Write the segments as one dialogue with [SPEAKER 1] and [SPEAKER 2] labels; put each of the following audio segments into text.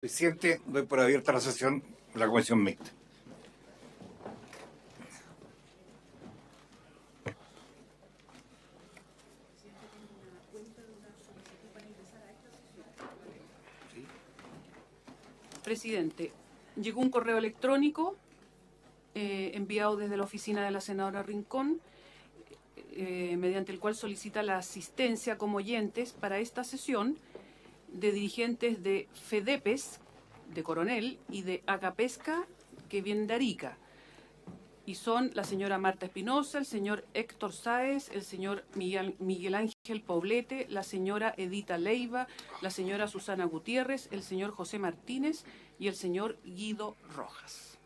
[SPEAKER 1] Presidente, doy por abierta la sesión de la Comisión Mixta.
[SPEAKER 2] Presidente, llegó un correo electrónico enviado desde la oficina de la senadora Rincón, mediante el cual solicita la asistencia como oyentes para esta sesión de dirigentes de FEDEPES, de Coronel, y de Acapesca, que viene de Arica. Y son la señora Marta Espinosa, el señor Héctor Sáez, el señor Miguel Ángel Poblete, la señora Edita Leiva, la señora Susana Gutiérrez, el señor José Martínez y el señor Guido Rojas.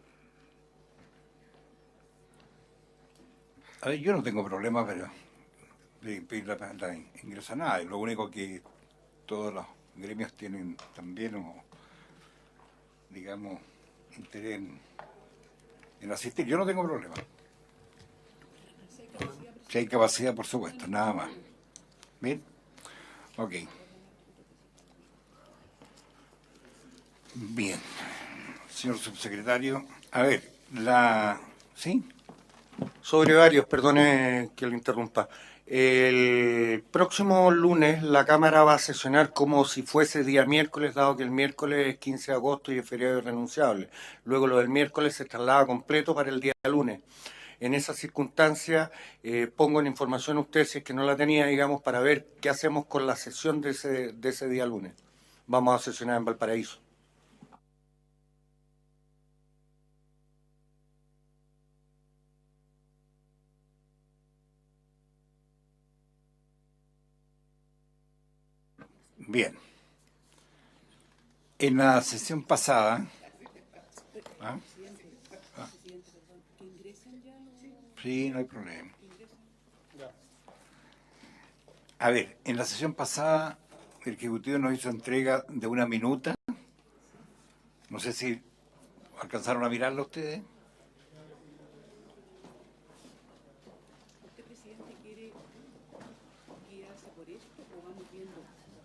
[SPEAKER 1] A ver, yo no tengo problema de pedir la ingreso a nada. Lo único que todos los gremios tienen también, digamos, interés en asistir. Yo no tengo problema. Si hay capacidad, por supuesto, nada más. ¿Bien? Ok. Bien. Señor subsecretario, a ver, ¿sí?
[SPEAKER 3] Sobre varios, perdone que lo interrumpa. El próximo lunes la Cámara va a sesionar como si fuese día miércoles, dado que el miércoles es 15 de agosto y es feriado irrenunciable. Luego lo del miércoles se traslada completo para el día lunes. En esa circunstancia pongo en información a usted, si es que no la tenía, digamos, para ver qué hacemos con la sesión de ese día lunes. Vamos a sesionar en Valparaíso.
[SPEAKER 1] Bien. En la sesión pasada... Sí, no hay problema. A ver, en la sesión pasada el Ejecutivo nos hizo entrega de una minuta. No sé si alcanzaron a mirarla ustedes.
[SPEAKER 2] ¿Usted, presidente, quiere guiarse por esto o vamos viendo?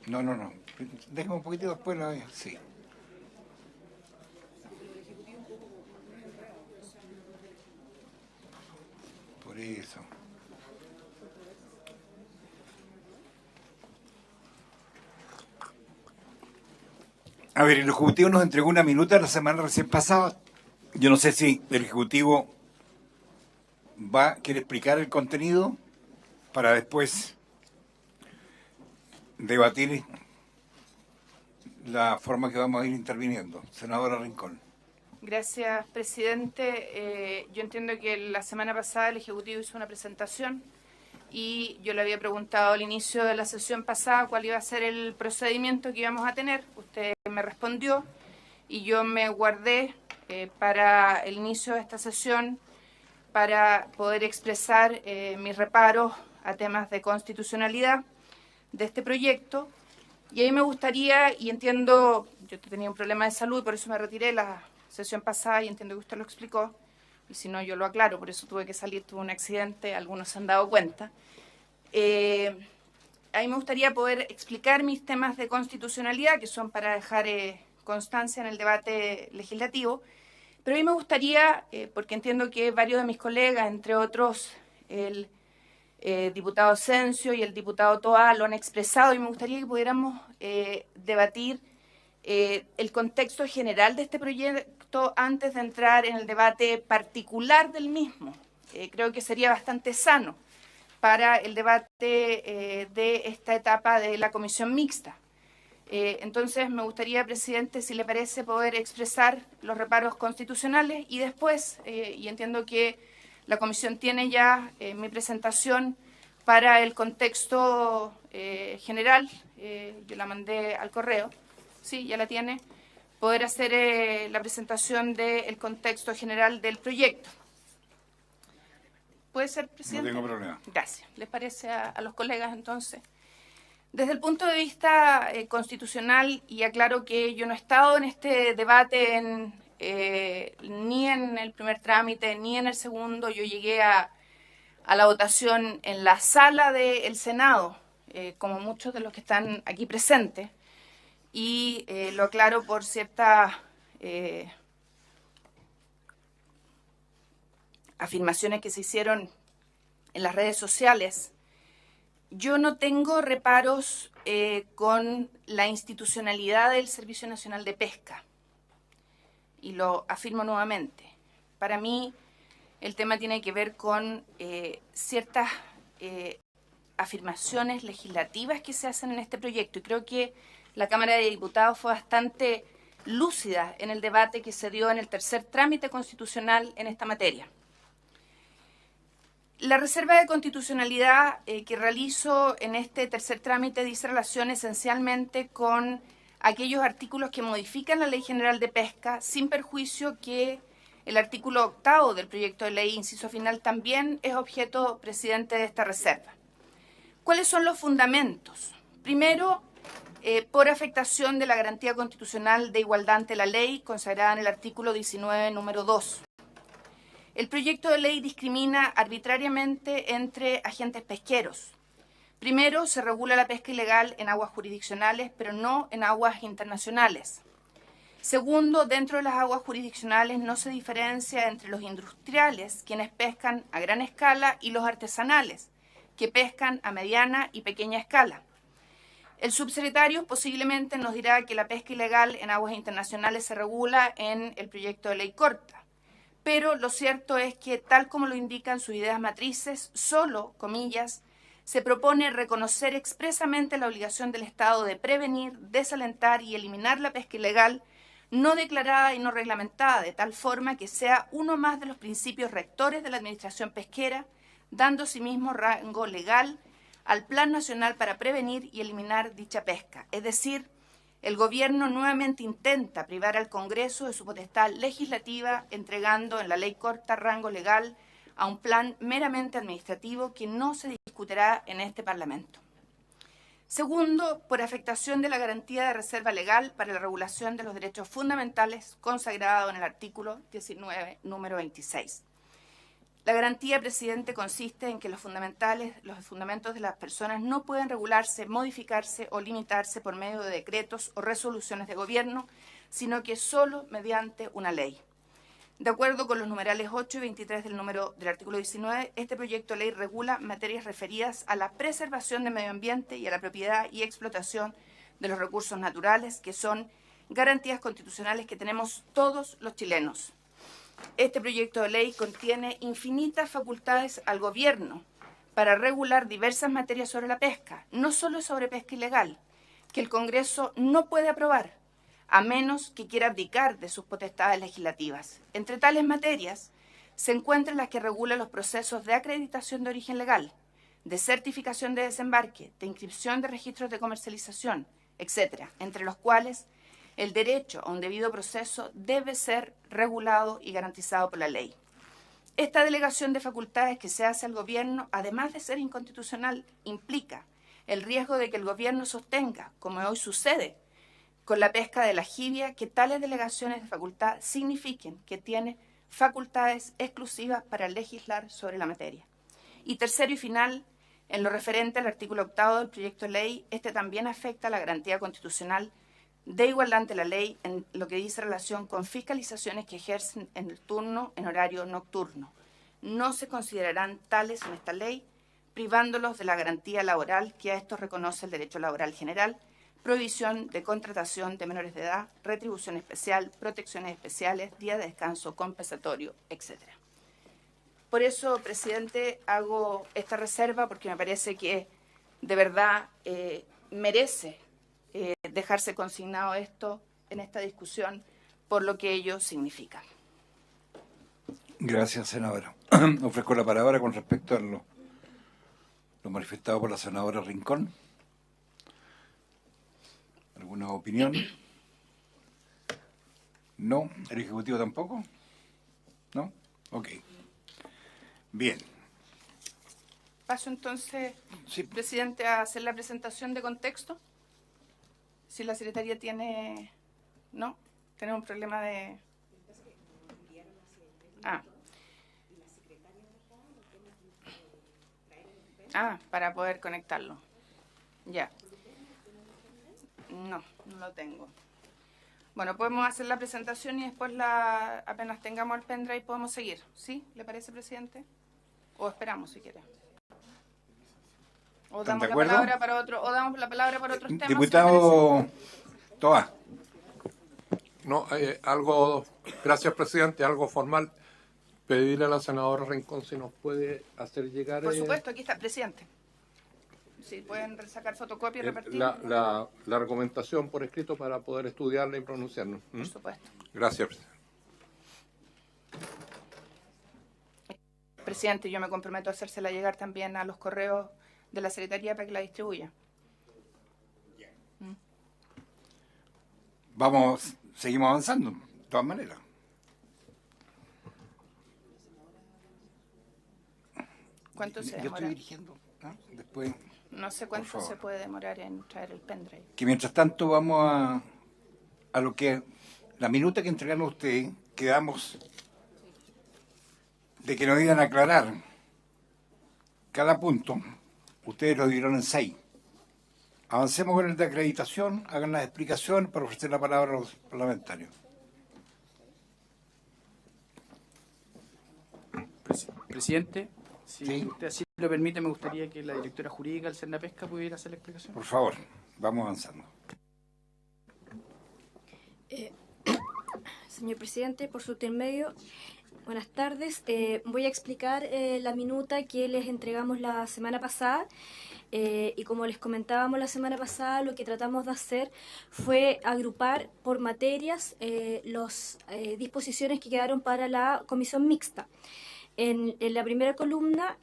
[SPEAKER 1] No. Déjame un poquitito después. Sí. Por eso. A ver, el Ejecutivo nos entregó una minuta la semana recién pasada. Yo no sé si el Ejecutivo quiere explicar el contenido para después debatir la forma que vamos a ir interviniendo. Senadora Rincón.
[SPEAKER 4] Gracias, presidente. Yo entiendo que la semana pasada el Ejecutivo hizo una presentación y yo le había preguntado al inicio de la sesión pasada cuál iba a ser el procedimiento que íbamos a tener. Usted me respondió y yo me guardé para el inicio de esta sesión para poder expresar mis reparos a temas de constitucionalidad de este proyecto. Y ahí me gustaría, y entiendo, yo tenía un problema de salud y por eso me retiré la sesión pasada y entiendo que usted lo explicó, y si no yo lo aclaro, por eso tuve que salir, tuve un accidente, algunos se han dado cuenta. Ahí me gustaría poder explicar mis temas de constitucionalidad, que son para dejar constancia en el debate legislativo, pero ahí me gustaría, porque entiendo que varios de mis colegas, entre otros el diputado Asensio y el diputado Toa lo han expresado, y me gustaría que pudiéramos debatir el contexto general de este proyecto antes de entrar en el debate particular del mismo. Creo que sería bastante sano para el debate de esta etapa de la comisión mixta. Entonces me gustaría, presidente, si le parece, poder expresar los reparos constitucionales y después, y entiendo que la comisión tiene ya mi presentación para el contexto general, yo la mandé al correo, sí, ya la tiene, poder hacer la presentación del contexto general del proyecto. ¿Puede ser, presidente?
[SPEAKER 1] No tengo problema.
[SPEAKER 4] Gracias. ¿Les parece a los colegas entonces? Desde el punto de vista constitucional, y aclaro que yo no he estado en este debate ni en el primer trámite ni en el segundo, yo llegué a la votación en la sala del Senado, como muchos de los que están aquí presentes, y lo aclaro por ciertas afirmaciones que se hicieron en las redes sociales. Yo no tengo reparos con la institucionalidad del Servicio Nacional de Pesca, y lo afirmo nuevamente. Para mí, el tema tiene que ver con ciertas afirmaciones legislativas que se hacen en este proyecto, y creo que la Cámara de Diputados fue bastante lúcida en el debate que se dio en el tercer trámite constitucional en esta materia. La reserva de constitucionalidad que realizo en este tercer trámite dice relación esencialmente con aquellos artículos que modifican la Ley General de Pesca, sin perjuicio que el artículo 8º del proyecto de ley, inciso final, también es objeto, presidente, de esta reserva. ¿Cuáles son los fundamentos? Primero, por afectación de la garantía constitucional de igualdad ante la ley, consagrada en el artículo 19, número 2. El proyecto de ley discrimina arbitrariamente entre agentes pesqueros. Primero, se regula la pesca ilegal en aguas jurisdiccionales, pero no en aguas internacionales. Segundo, dentro de las aguas jurisdiccionales no se diferencia entre los industriales, quienes pescan a gran escala, y los artesanales, que pescan a mediana y pequeña escala. El subsecretario posiblemente nos dirá que la pesca ilegal en aguas internacionales se regula en el proyecto de ley corta. Pero lo cierto es que, tal como lo indican sus ideas matrices, solo, comillas, se propone reconocer expresamente la obligación del Estado de prevenir, desalentar y eliminar la pesca ilegal no declarada y no reglamentada, de tal forma que sea uno más de los principios rectores de la administración pesquera, dando asimismo rango legal al Plan Nacional para prevenir y eliminar dicha pesca. Es decir, el Gobierno nuevamente intenta privar al Congreso de su potestad legislativa, entregando en la ley corta rango legal a un plan meramente administrativo que no se discutirá en este Parlamento. Segundo, por afectación de la garantía de reserva legal para la regulación de los derechos fundamentales consagrado en el artículo 19, número 26. La garantía, presidente, consiste en que los fundamentos de las personas no pueden regularse, modificarse o limitarse por medio de decretos o resoluciones de gobierno, sino que solo mediante una ley. De acuerdo con los numerales 8 y 23 del artículo 19, este proyecto de ley regula materias referidas a la preservación del medio ambiente y a la propiedad y explotación de los recursos naturales, que son garantías constitucionales que tenemos todos los chilenos. Este proyecto de ley contiene infinitas facultades al Gobierno para regular diversas materias sobre la pesca, no solo sobre pesca ilegal, que el Congreso no puede aprobar, a menos que quiera abdicar de sus potestades legislativas. Entre tales materias se encuentran las que regulan los procesos de acreditación de origen legal, de certificación de desembarque, de inscripción de registros de comercialización, etc., entre los cuales el derecho a un debido proceso debe ser regulado y garantizado por la ley. Esta delegación de facultades que se hace al Gobierno, además de ser inconstitucional, implica el riesgo de que el Gobierno sostenga, como hoy sucede con la pesca de la jibia, que tales delegaciones de facultad signifiquen que tiene facultades exclusivas para legislar sobre la materia. Y tercero y final, en lo referente al artículo 8º del proyecto de ley, este también afecta a la garantía constitucional de igualdad ante la ley en lo que dice relación con fiscalizaciones que ejercen en el turno en horario nocturno. No se considerarán tales en esta ley, privándolos de la garantía laboral que a estos reconoce el derecho laboral general, prohibición de contratación de menores de edad, retribución especial, protecciones especiales, día de descanso compensatorio, etc. Por eso, presidente, hago esta reserva porque me parece que de verdad merece dejarse consignado esto en esta discusión por lo que ello significa.
[SPEAKER 1] Gracias, senadora. Ofrezco la palabra con respecto a lo manifestado por la senadora Rincón. ¿Alguna opinión? ¿No? ¿El Ejecutivo tampoco? ¿No? Ok. Bien.
[SPEAKER 4] Paso entonces,
[SPEAKER 1] Sí.
[SPEAKER 4] presidente, a hacer la presentación de contexto. Si la secretaría tiene... ¿No? Tenemos un problema de... para poder conectarlo. Ya. No, No lo tengo. Bueno, podemos hacer la presentación y después, apenas tengamos el pendrive, podemos seguir. ¿Sí? ¿Le parece, presidente? O esperamos, si quiere. O
[SPEAKER 1] ¿Están
[SPEAKER 4] damos
[SPEAKER 1] de
[SPEAKER 4] la
[SPEAKER 1] acuerdo?
[SPEAKER 4] palabra para otros temas.
[SPEAKER 1] Diputado Toa.
[SPEAKER 5] No, algo, gracias presidente, algo formal. Pedirle a la senadora Rincón si nos puede hacer llegar
[SPEAKER 4] Por supuesto, aquí está, presidente. Si pueden sacar fotocopia y repartir.
[SPEAKER 5] la argumentación por escrito para poder estudiarla y pronunciarnos.
[SPEAKER 4] Por supuesto.
[SPEAKER 5] Gracias, presidente.
[SPEAKER 4] Presidente, yo me comprometo a hacérsela llegar también a los correos de la Secretaría para que la distribuya.
[SPEAKER 1] Seguimos avanzando, de todas maneras.
[SPEAKER 4] ¿Cuánto se
[SPEAKER 1] Yo
[SPEAKER 4] demora?
[SPEAKER 1] estoy dirigiendo, ¿no? Después,
[SPEAKER 4] No sé
[SPEAKER 1] por
[SPEAKER 4] cuánto
[SPEAKER 1] favor.
[SPEAKER 4] se puede demorar en traer el pendrive.
[SPEAKER 1] Que mientras tanto vamos a lo que la minuta que entregaron ustedes, quedamos de que nos iban a aclarar cada punto. Ustedes lo dieron en 6. Avancemos con el de acreditación, hagan las explicaciones para ofrecer la palabra a los parlamentarios.
[SPEAKER 6] Presidente, si
[SPEAKER 1] Sí.
[SPEAKER 6] usted así lo permite, me gustaría que la directora jurídica del Cernapesca pudiera hacer la explicación.
[SPEAKER 1] Por favor, vamos avanzando.
[SPEAKER 7] Señor presidente, por su intermedio, buenas tardes. Voy a explicar la minuta que les entregamos la semana pasada. Y como les comentábamos la semana pasada, lo que tratamos de hacer fue agrupar por materias las disposiciones que quedaron para la comisión mixta. En la primera columna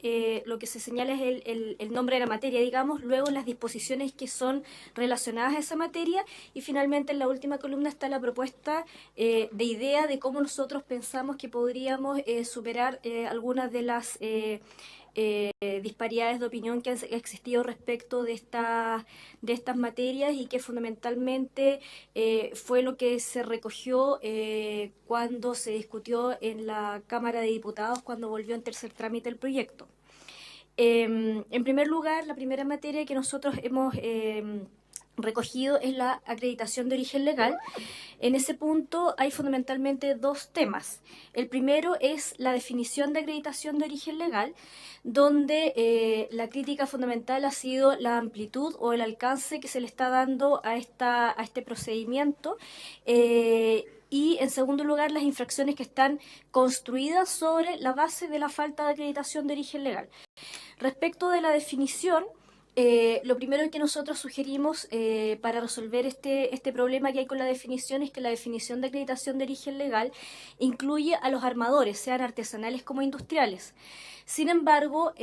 [SPEAKER 7] lo que se señala es el nombre de la materia, digamos, luego las disposiciones que son relacionadas a esa materia y finalmente en la última columna está la propuesta de idea de cómo nosotros pensamos que podríamos superar algunas de las disparidades de opinión que han existido respecto de estas materias y que fundamentalmente fue lo que se recogió cuando se discutió en la Cámara de Diputados cuando volvió en tercer trámite el proyecto. En primer lugar, la primera materia que nosotros hemos recogido es la acreditación de origen legal. En ese punto hay fundamentalmente dos temas. El primero es la definición de acreditación de origen legal, donde la crítica fundamental ha sido la amplitud o el alcance que se le está dando a este procedimiento. Y en segundo lugar, las infracciones que están construidas sobre la base de la falta de acreditación de origen legal. Respecto de la definición, lo primero que nosotros sugerimos para resolver este problema que hay con la definición es que la definición de acreditación de origen legal incluye a los armadores, sean artesanales como industriales. Sin embargo,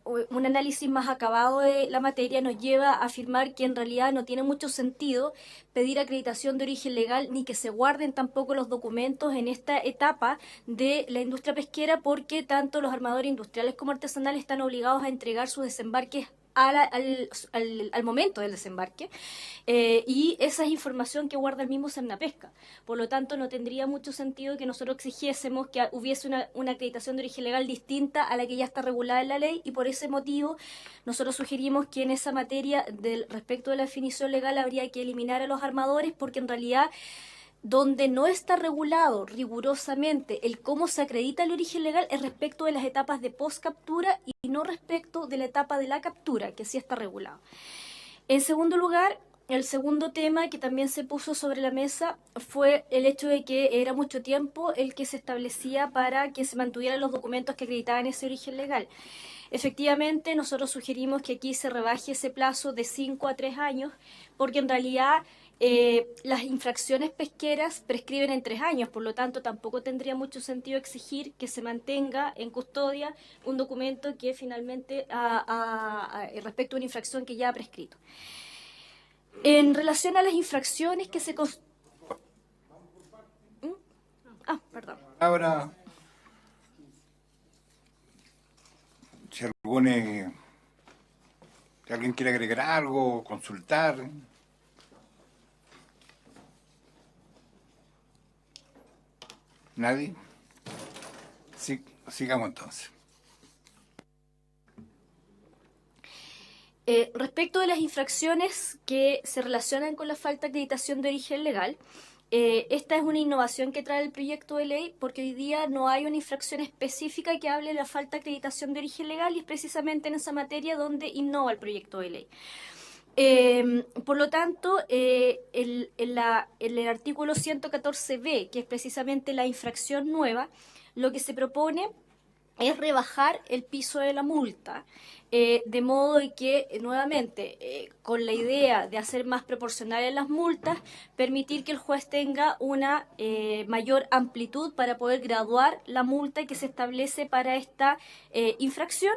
[SPEAKER 7] un análisis más acabado de la materia nos lleva a afirmar que en realidad no tiene mucho sentido pedir acreditación de origen legal ni que se guarden tampoco los documentos en esta etapa de la industria pesquera porque tanto los armadores industriales como artesanales están obligados a entregar sus desembarques al momento del desembarque y esa es información que guarda el mismo Cernapesca. Por lo tanto, no tendría mucho sentido que nosotros exigiésemos que hubiese una acreditación de origen legal distinta a la que ya está regulada en la ley y por ese motivo nosotros sugerimos que en esa materia respecto de la definición legal habría que eliminar a los armadores porque en realidad donde no está regulado rigurosamente el cómo se acredita el origen legal es respecto de las etapas de post-captura y no respecto de la etapa de la captura, que sí está regulado. En segundo lugar, el segundo tema que también se puso sobre la mesa fue el hecho de que era mucho tiempo el que se establecía para que se mantuvieran los documentos que acreditaban ese origen legal. Efectivamente, nosotros sugerimos que aquí se rebaje ese plazo de 5 a 3 años, porque en realidad las infracciones pesqueras prescriben en 3 años, por lo tanto tampoco tendría mucho sentido exigir que se mantenga en custodia un documento que finalmente respecto a una infracción que ya ha prescrito. En relación a las infracciones que se... perdón.
[SPEAKER 1] Ahora, si alguien quiere agregar algo, consultar. ¿Nadie? Sí, sigamos entonces.
[SPEAKER 7] Respecto de las infracciones que se relacionan con la falta de acreditación de origen legal, esta es una innovación que trae el proyecto de ley porque hoy día no hay una infracción específica que hable de la falta de acreditación de origen legal y es precisamente en esa materia donde innova el proyecto de ley. Por lo tanto, en el artículo 114b, que es precisamente la infracción nueva, lo que se propone es rebajar el piso de la multa, de modo de que, nuevamente, con la idea de hacer más proporcionales las multas, permitir que el juez tenga una mayor amplitud para poder graduar la multa que se establece para esta infracción.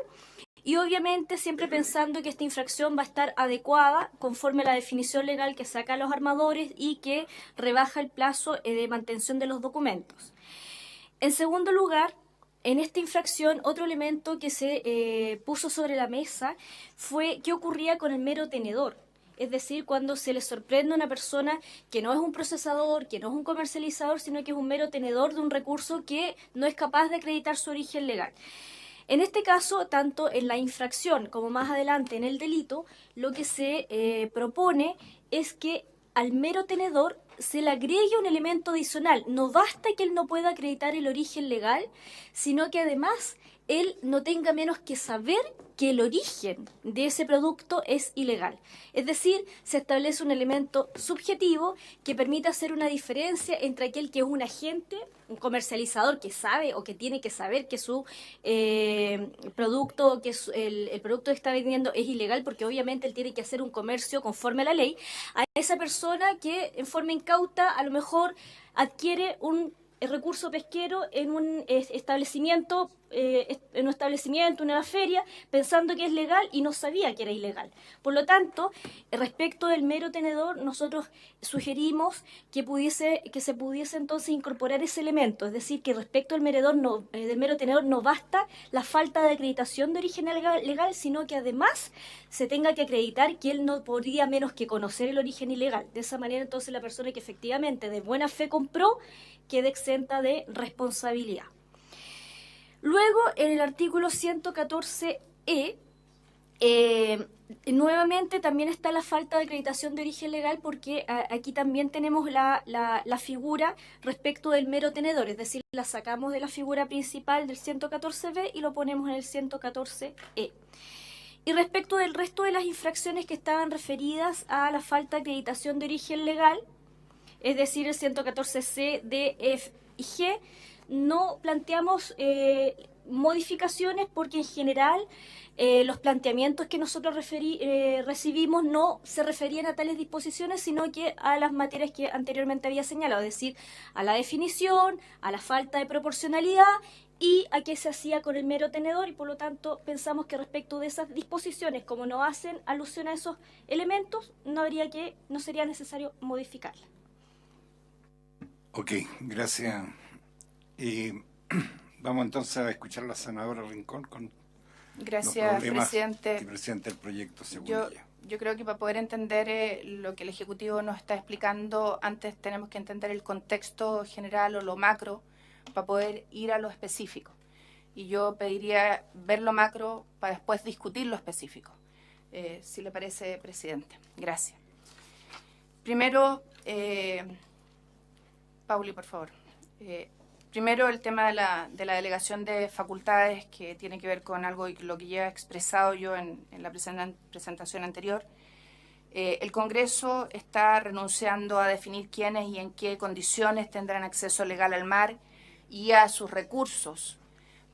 [SPEAKER 7] Y obviamente siempre pensando que esta infracción va a estar adecuada conforme a la definición legal que sacan los armadores y que rebaja el plazo de mantención de los documentos. En segundo lugar, en esta infracción, otro elemento que se puso sobre la mesa fue qué ocurría con el mero tenedor. Es decir, cuando se le sorprende a una persona que no es un procesador, que no es un comercializador, sino que es un mero tenedor de un recurso que no es capaz de acreditar su origen legal. En este caso, tanto en la infracción como más adelante en el delito, lo que se propone es que al mero tenedor se le agregue un elemento adicional. No basta que él no pueda acreditar el origen legal, sino que además él no tenga menos que saber que el origen de ese producto es ilegal. Es decir, se establece un elemento subjetivo que permite hacer una diferencia entre aquel que es un agente, un comercializador que sabe o que tiene que saber que su producto, que el producto que está vendiendo es ilegal, porque obviamente él tiene que hacer un comercio conforme a la ley, a esa persona que en forma incauta a lo mejor adquiere un recurso pesquero en un establecimiento, una feria, pensando que es legal y no sabía que era ilegal. Por lo tanto, respecto del mero tenedor, nosotros sugerimos que se pudiese entonces incorporar ese elemento, es decir, que respecto al del mero tenedor no basta la falta de acreditación de origen legal, sino que además se tenga que acreditar que él no podría menos que conocer el origen ilegal. De esa manera, entonces, la persona que efectivamente de buena fe compró quede exenta de responsabilidad. Luego, en el artículo 114e, nuevamente también está la falta de acreditación de origen legal porque aquí también tenemos la figura respecto del mero tenedor, es decir, la sacamos de la figura principal del 114b y lo ponemos en el 114e. Y respecto del resto de las infracciones que estaban referidas a la falta de acreditación de origen legal, es decir, el 114C, D, F y G, no planteamos modificaciones porque en general los planteamientos que nosotros recibimos no se referían a tales disposiciones, sino que a las materias que anteriormente había señalado, es decir, a la definición, a la falta de proporcionalidad y a qué se hacía con el mero tenedor, y por lo tanto pensamos que respecto de esas disposiciones, como no hacen alusión a esos elementos, no sería necesario modificarlas.
[SPEAKER 1] Ok, gracias. Vamos entonces a escuchar a la senadora Rincón con
[SPEAKER 4] Gracias,
[SPEAKER 1] los problemas
[SPEAKER 4] presidente.
[SPEAKER 1] que presenta el proyecto según
[SPEAKER 4] Yo
[SPEAKER 1] ella.
[SPEAKER 4] creo que para poder entender lo que el Ejecutivo nos está explicando, antes tenemos que entender el contexto general o lo macro para poder ir a lo específico. Y yo pediría ver lo macro para después discutir lo específico, si le parece, presidente. Gracias. Primero, Pauli, por favor. Primero, el tema de la delegación de facultades, que tiene que ver con algo lo que ya he expresado yo en la presentación anterior. El Congreso está renunciando a definir quiénes y en qué condiciones tendrán acceso legal al mar y a sus recursos,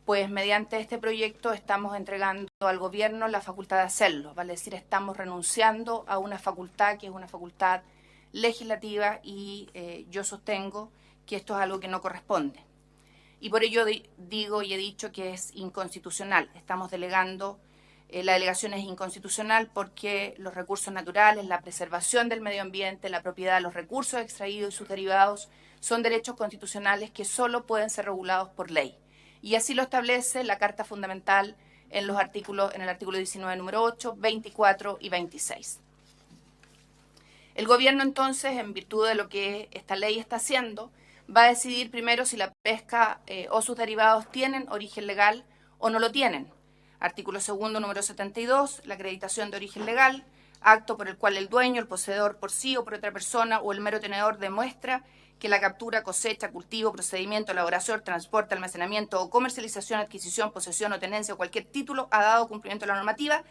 [SPEAKER 4] pues mediante este proyecto estamos entregando al Gobierno la facultad de hacerlo, vale decir, estamos renunciando a una facultad que es una facultad legislativa y yo sostengo que esto es algo que no corresponde. Y por ello digo y he dicho que es inconstitucional. Estamos delegando, la delegación es inconstitucional porque los recursos naturales, la preservación del medio ambiente, la propiedad de los recursos extraídos y sus derivados son derechos constitucionales que solo pueden ser regulados por ley. Y así lo establece la Carta Fundamental en el artículo 19, número 8, 24 y 26. El Gobierno, entonces, en virtud de lo que esta ley está haciendo, va a decidir primero si la pesca o sus derivados tienen origen legal o no lo tienen. Artículo 2º, número 72, la acreditación de origen legal, acto por el cual el dueño, el poseedor por sí o por otra persona o el mero tenedor demuestra que la captura, cosecha, cultivo, procedimiento, elaboración, transporte, almacenamiento o comercialización, adquisición, posesión o tenencia o cualquier título ha dado cumplimiento a la normativa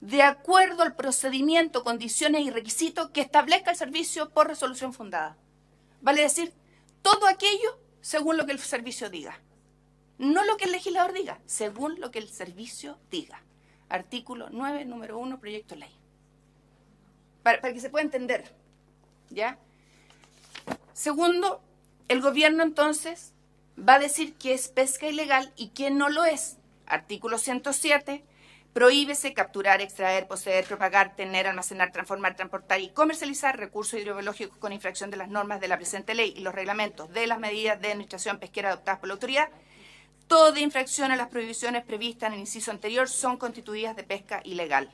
[SPEAKER 4] de acuerdo al procedimiento, condiciones y requisitos que establezca el servicio por resolución fundada. Vale decir, todo aquello según lo que el servicio diga. No lo que el legislador diga, según lo que el servicio diga. Artículo 9, número 1, proyecto de ley. Para que se pueda entender, ¿ya? Segundo, el gobierno entonces va a decir que es pesca ilegal y que no lo es. Artículo 107, prohíbese capturar, extraer, poseer, propagar, tener, almacenar, transformar, transportar y comercializar recursos hidrobiológicos con infracción de las normas de la presente ley y los reglamentos de las medidas de administración pesquera adoptadas por la autoridad. Toda infracción a las prohibiciones previstas en el inciso anterior son constituidas de pesca ilegal.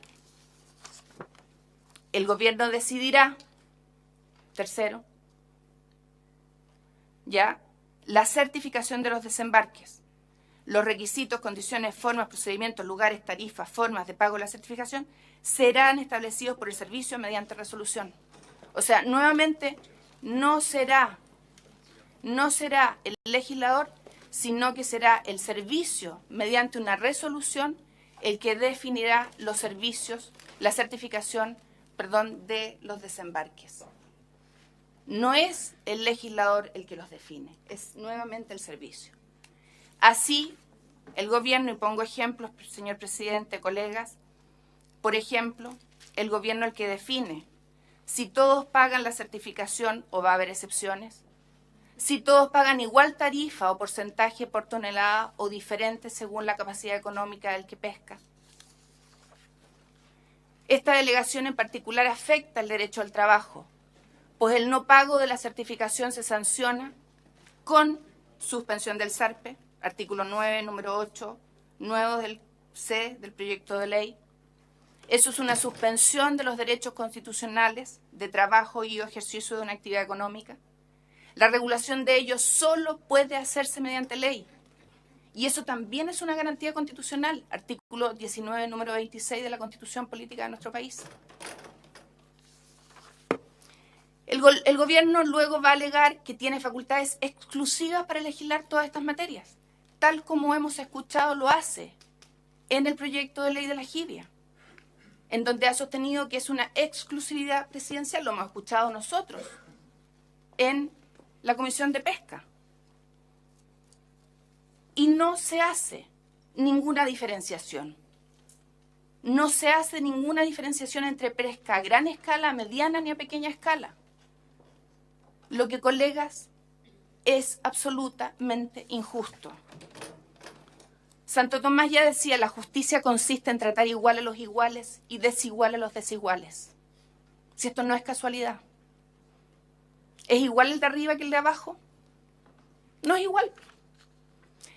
[SPEAKER 4] El gobierno decidirá, tercero, ya, la certificación de los desembarques, los requisitos, condiciones, formas, procedimientos, lugares, tarifas, formas de pago de la certificación serán establecidos por el servicio mediante resolución. O sea, nuevamente, no será el legislador, sino que será el servicio mediante una resolución el que definirá los servicios, la certificación, de los desembarques. No es el legislador el que los define, es nuevamente el servicio. Así, el gobierno, y pongo ejemplos, señor presidente, colegas, por ejemplo, el gobierno el que define si todos pagan la certificación o va a haber excepciones, si todos pagan igual tarifa o porcentaje por tonelada o diferente según la capacidad económica del que pesca. Esta delegación en particular afecta el derecho al trabajo, pues el no pago de la certificación se sanciona con suspensión del SARPE, artículo 9, número 8, nuevo del C del proyecto de ley. Eso es una suspensión de los derechos constitucionales de trabajo y ejercicio de una actividad económica. La regulación de ellos solo puede hacerse mediante ley. Y eso también es una garantía constitucional, artículo 19, número 26 de la Constitución Política de nuestro país. El gobierno luego va a alegar que tiene facultades exclusivas para legislar todas estas materias, tal como hemos escuchado lo hace en el proyecto de ley de la jibia, en donde ha sostenido que es una exclusividad presidencial, lo hemos escuchado nosotros, en la Comisión de Pesca. Y no se hace ninguna diferenciación. No se hace ninguna diferenciación entre pesca a gran escala, a mediana ni a pequeña escala. Lo que, colegas, es absolutamente injusto. Santo Tomás ya decía, la justicia consiste en tratar igual a los iguales y desigual a los desiguales. Si esto no es casualidad. ¿Es igual el de arriba que el de abajo? No es igual.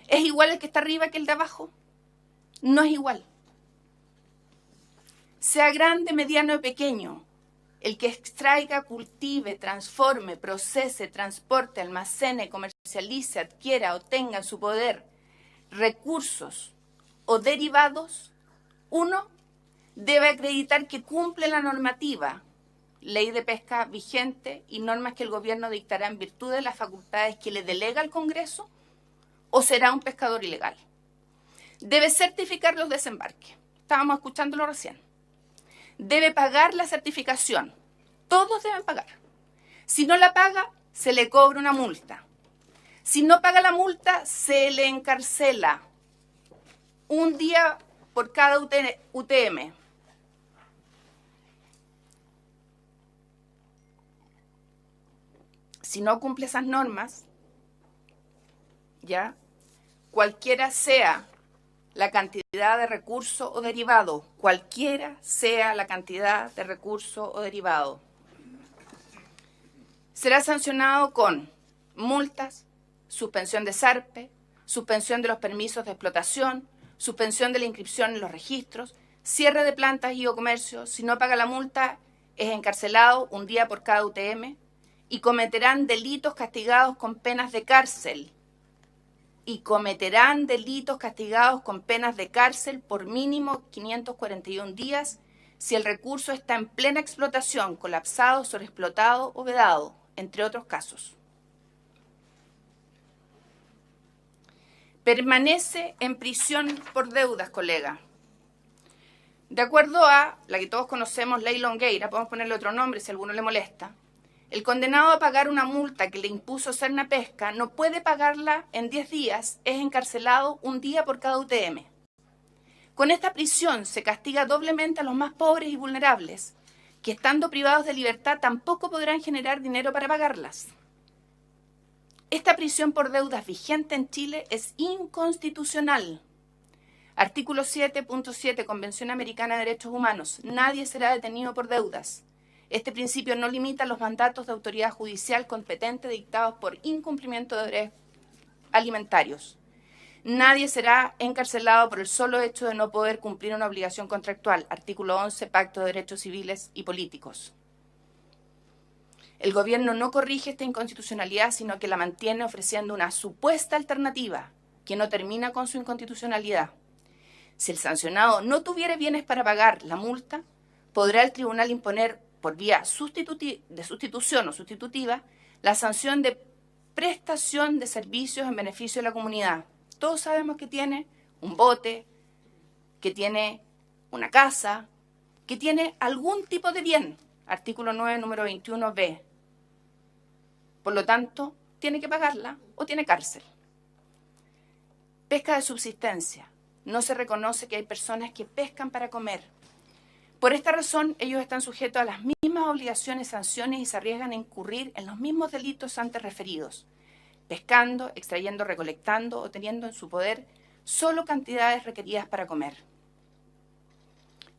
[SPEAKER 4] ¿Es igual el que está arriba que el de abajo? No es igual. Sea grande, mediano o pequeño, el que extraiga, cultive, transforme, procese, transporte, almacene, comercialice, adquiera o tenga en su poder recursos o derivados, uno debe acreditar que cumple la normativa, ley de pesca vigente y normas que el gobierno dictará en virtud de las facultades que le delega al Congreso, o será un pescador ilegal. Debe certificar los desembarques. Estábamos escuchándolo recién. Debe pagar la certificación. Todos deben pagar. Si no la paga, se le cobra una multa. Si no paga la multa, se le encarcela. Un día por cada UTM. Si no cumple esas normas, ya, cualquiera sea la cantidad de recurso o derivado, cualquiera sea la cantidad de recurso o derivado, será sancionado con multas, suspensión de SARPE, suspensión de los permisos de explotación, suspensión de la inscripción en los registros, cierre de plantas y o comercios. Si no paga la multa, es encarcelado un día por cada UTM y cometerán delitos castigados con penas de cárcel y cometerán delitos castigados con penas de cárcel por mínimo 541 días si el recurso está en plena explotación, colapsado, sobreexplotado o vedado, entre otros casos. Permanece en prisión por deudas, colega. De acuerdo a la que todos conocemos, Ley Longueira, podemos ponerle otro nombre si a alguno le molesta, el condenado a pagar una multa que le impuso Cernapesca no puede pagarla en 10 días, es encarcelado un día por cada UTM. Con esta prisión se castiga doblemente a los más pobres y vulnerables, que estando privados de libertad tampoco podrán generar dinero para pagarlas. Esta prisión por deudas vigente en Chile es inconstitucional. Artículo 7.7, Convención Americana de Derechos Humanos. Nadie será detenido por deudas. Este principio no limita los mandatos de autoridad judicial competente dictados por incumplimiento de deberes alimentarios. Nadie será encarcelado por el solo hecho de no poder cumplir una obligación contractual. Artículo 11, Pacto de Derechos Civiles y Políticos. El gobierno no corrige esta inconstitucionalidad, sino que la mantiene ofreciendo una supuesta alternativa que no termina con su inconstitucionalidad. Si el sancionado no tuviera bienes para pagar la multa, podrá el tribunal imponer por vía de sustitución o sustitutiva la sanción de prestación de servicios en beneficio de la comunidad. Todos sabemos que tiene un bote, que tiene una casa, que tiene algún tipo de bien. Artículo 9, número 21b. Por lo tanto, tiene que pagarla o tiene cárcel. Pesca de subsistencia. No se reconoce que hay personas que pescan para comer. Por esta razón, ellos están sujetos a las mismas obligaciones, sanciones y se arriesgan a incurrir en los mismos delitos antes referidos, pescando, extrayendo, recolectando o teniendo en su poder solo cantidades requeridas para comer.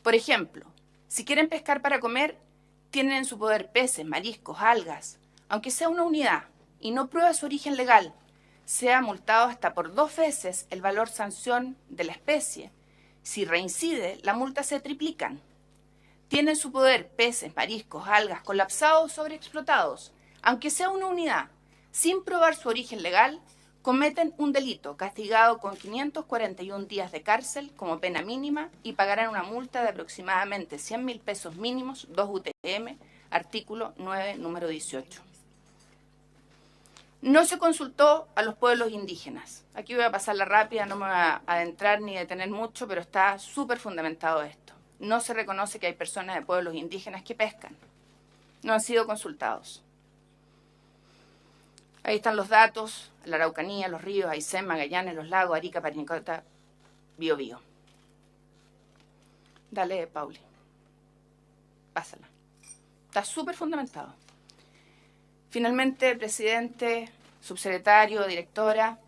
[SPEAKER 4] Por ejemplo, si quieren pescar para comer, tienen en su poder peces, mariscos, algas, aunque sea una unidad y no prueba su origen legal, sea multado hasta por 2 veces el valor sanción de la especie. Si reincide, la multa se triplican. Tienen en su poder peces, mariscos, algas, colapsados o sobreexplotados, aunque sea una unidad, sin probar su origen legal, cometen un delito castigado con 541 días de cárcel como pena mínima y pagarán una multa de aproximadamente 100.000 pesos mínimos, 2 UTM, artículo 9, número 18. No se consultó a los pueblos indígenas. Aquí voy a pasarla rápida, no me voy a adentrar ni detener mucho, pero está súper fundamentado esto. No se reconoce que hay personas de pueblos indígenas que pescan. No han sido consultados. Ahí están los datos, la Araucanía, los ríos, Aysén, Magallanes, los lagos, Arica, Parinacota, Biobío. Dale, Pauli. Pásala. Está súper fundamentado. Finalmente, presidente, subsecretario, directora,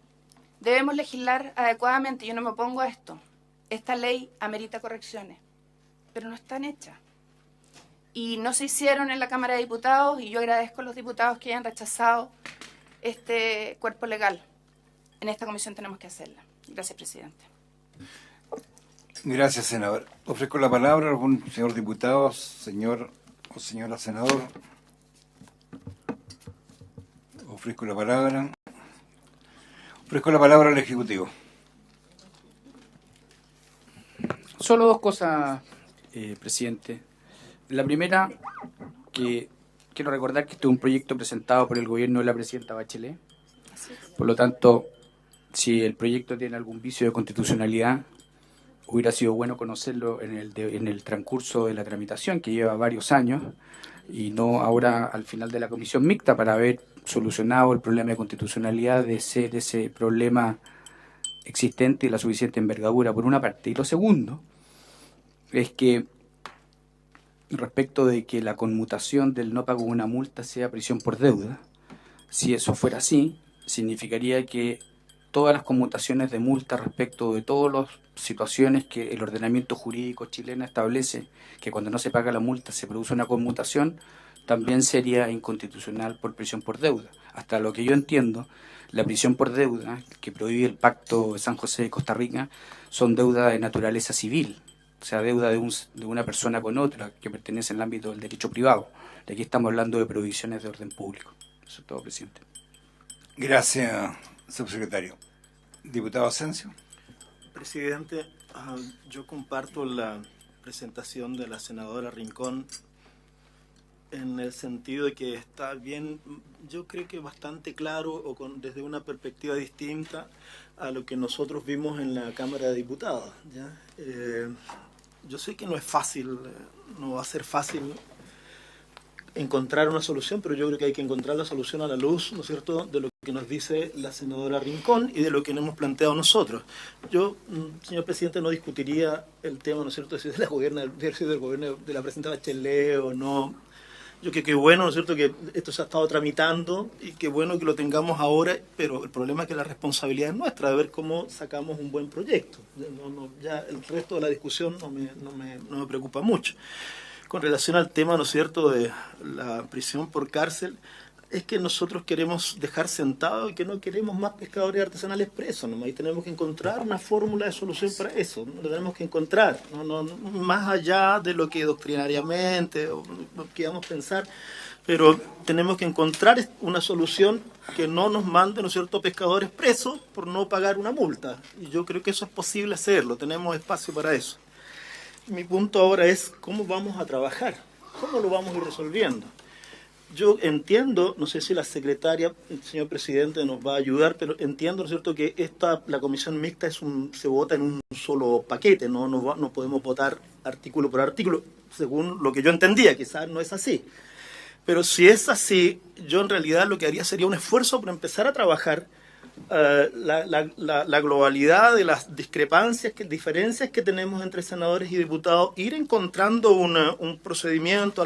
[SPEAKER 4] debemos legislar adecuadamente. Yo no me opongo a esto. Esta ley amerita correcciones, pero no están hechas. Y no se hicieron en la Cámara de Diputados y yo agradezco a los diputados que hayan rechazado este cuerpo legal. En esta comisión tenemos que hacerla. Gracias, presidente.
[SPEAKER 1] Gracias, senador. Ofrezco la palabra a algún señor diputado, señor o señora senador. Ofrezco la palabra. Ofrezco la palabra al Ejecutivo.
[SPEAKER 6] Solo 2 cosas, presidente. La primera, que quiero recordar que este es un proyecto presentado por el gobierno de la presidenta Bachelet. Por lo tanto, si el proyecto tiene algún vicio de constitucionalidad, hubiera sido bueno conocerlo en el transcurso de la tramitación, que lleva varios años, y no ahora al final de la comisión mixta para haber solucionado el problema de constitucionalidad de ese problema existente y la suficiente envergadura, por una parte. Y lo segundo es que respecto de que la conmutación del no pago de una multa sea prisión por deuda, si eso fuera así, significaría que todas las conmutaciones de multa respecto de todas las situaciones que el ordenamiento jurídico chileno establece, que cuando no se paga la multa se produce una conmutación, también sería inconstitucional por prisión por deuda. Hasta lo que yo entiendo, la prisión por deuda, que prohíbe el Pacto de San José de Costa Rica, son deuda de naturaleza civil, o sea, deuda de una persona con otra que pertenece al ámbito del derecho privado. De aquí estamos hablando de prohibiciones de orden público. Eso es todo, presidente.
[SPEAKER 1] Gracias, subsecretario. Diputado Asensio.
[SPEAKER 8] Presidente, yo comparto la presentación de la senadora Rincón en el sentido de que está bien, yo creo que bastante claro o desde una perspectiva distinta a lo que nosotros vimos en la Cámara de Diputados, ¿ya? Yo sé que no es fácil, no va a ser fácil encontrar una solución, pero yo creo que hay que encontrar la solución a la luz, ¿no es cierto?, de lo que nos dice la senadora Rincón y de lo que nos hemos planteado nosotros. Yo, señor presidente, no discutiría el tema, ¿no es cierto?, si es del gobierno de la presidenta Bachelet o no. Yo creo que bueno, ¿no es cierto?, que esto se ha estado tramitando y que bueno que lo tengamos ahora, pero el problema es que la responsabilidad es nuestra de ver cómo sacamos un buen proyecto. Ya el resto de la discusión no me preocupa mucho. Con relación al tema, ¿no es cierto?, de la prisión por cárcel, es que nosotros queremos dejar sentado y que no queremos más pescadores artesanales presos, ¿no? Ahí tenemos que encontrar una fórmula de solución para eso, ¿no? Lo tenemos que encontrar, no más allá de lo que doctrinariamente o queramos pensar, pero tenemos que encontrar una solución que no nos mande, ¿no es cierto?, pescadores presos por no pagar una multa. Y yo creo que eso es posible hacerlo, tenemos espacio para eso. Mi punto ahora es cómo vamos a trabajar, cómo lo vamos a ir resolviendo. Yo entiendo, no sé si la secretaria, el señor presidente, nos va a ayudar, pero entiendo, ¿no es cierto?, que la comisión mixta se vota en un solo paquete, no podemos votar artículo por artículo, según lo que yo entendía, quizás no es así. Pero si es así, yo en realidad lo que haría sería un esfuerzo por empezar a trabajar la globalidad de las diferencias que tenemos entre senadores y diputados, ir encontrando un procedimiento,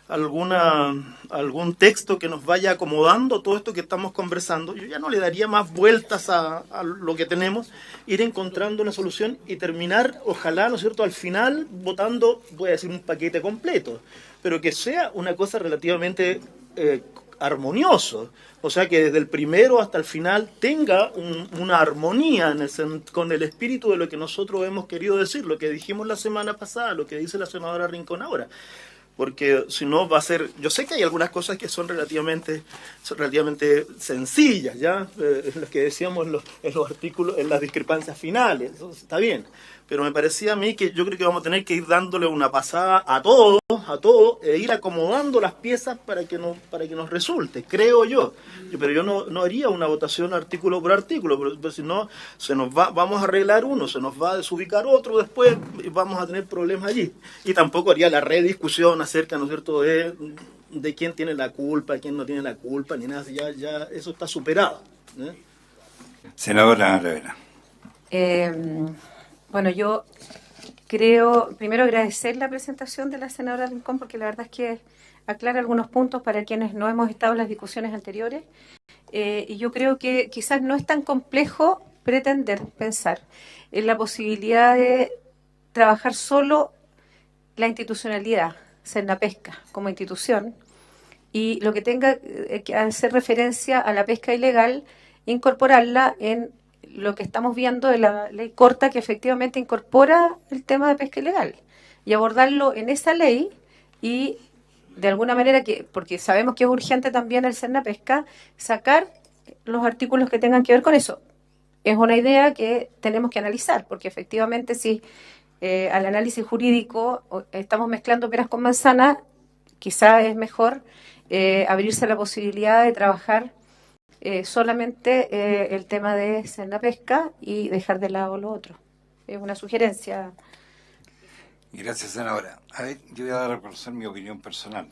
[SPEAKER 8] algún texto que nos vaya acomodando todo esto que estamos conversando. Yo ya no le daría más vueltas a lo que tenemos, ir encontrando una solución y terminar, ojalá, ¿no es cierto?, al final votando, voy a decir, un paquete completo, pero que sea una cosa relativamente armonioso, o sea, que desde el primero hasta el final tenga una armonía con el espíritu de lo que nosotros hemos querido decir, lo que dijimos la semana pasada, lo que dice la senadora Rincón ahora. Porque si no va a ser, yo sé que hay algunas cosas que son relativamente sencillas, ya, lo que decíamos en los artículos, en las discrepancias finales, eso está bien, pero me parecía a mí que yo creo que vamos a tener que ir dándole una pasada a todo, e ir acomodando las piezas para que nos resulte, creo yo. Pero yo no haría una votación artículo por artículo, pero si no, vamos a arreglar uno, se nos va a desubicar otro después y vamos a tener problemas allí. Y tampoco haría la rediscusión acerca, ¿no es cierto?, de quién tiene la culpa, quién no tiene la culpa, ni nada, ya eso está superado, ¿eh?
[SPEAKER 1] Senadora Aravena.
[SPEAKER 9] Bueno, yo creo, primero agradecer la presentación de la senadora Rincón, porque la verdad es que aclara algunos puntos para quienes no hemos estado en las discusiones anteriores, y yo creo que quizás no es tan complejo pensar en la posibilidad de trabajar solo la institucionalidad, Cernapesca como institución, y lo que tenga que hacer referencia a la pesca ilegal, incorporarla en lo que estamos viendo de la ley corta, que efectivamente incorpora el tema de pesca ilegal, y abordarlo en esa ley y de alguna manera, porque sabemos que es urgente también el Cernapesca, sacar los artículos que tengan que ver con eso. Es una idea que tenemos que analizar, porque efectivamente si al análisis jurídico estamos mezclando peras con manzanas, quizá es mejor abrirse a la posibilidad de trabajar solamente el tema de Cernapesca y dejar de lado lo otro. Es una sugerencia.
[SPEAKER 1] Gracias, senadora. A ver, yo voy a dar a conocer mi opinión personal.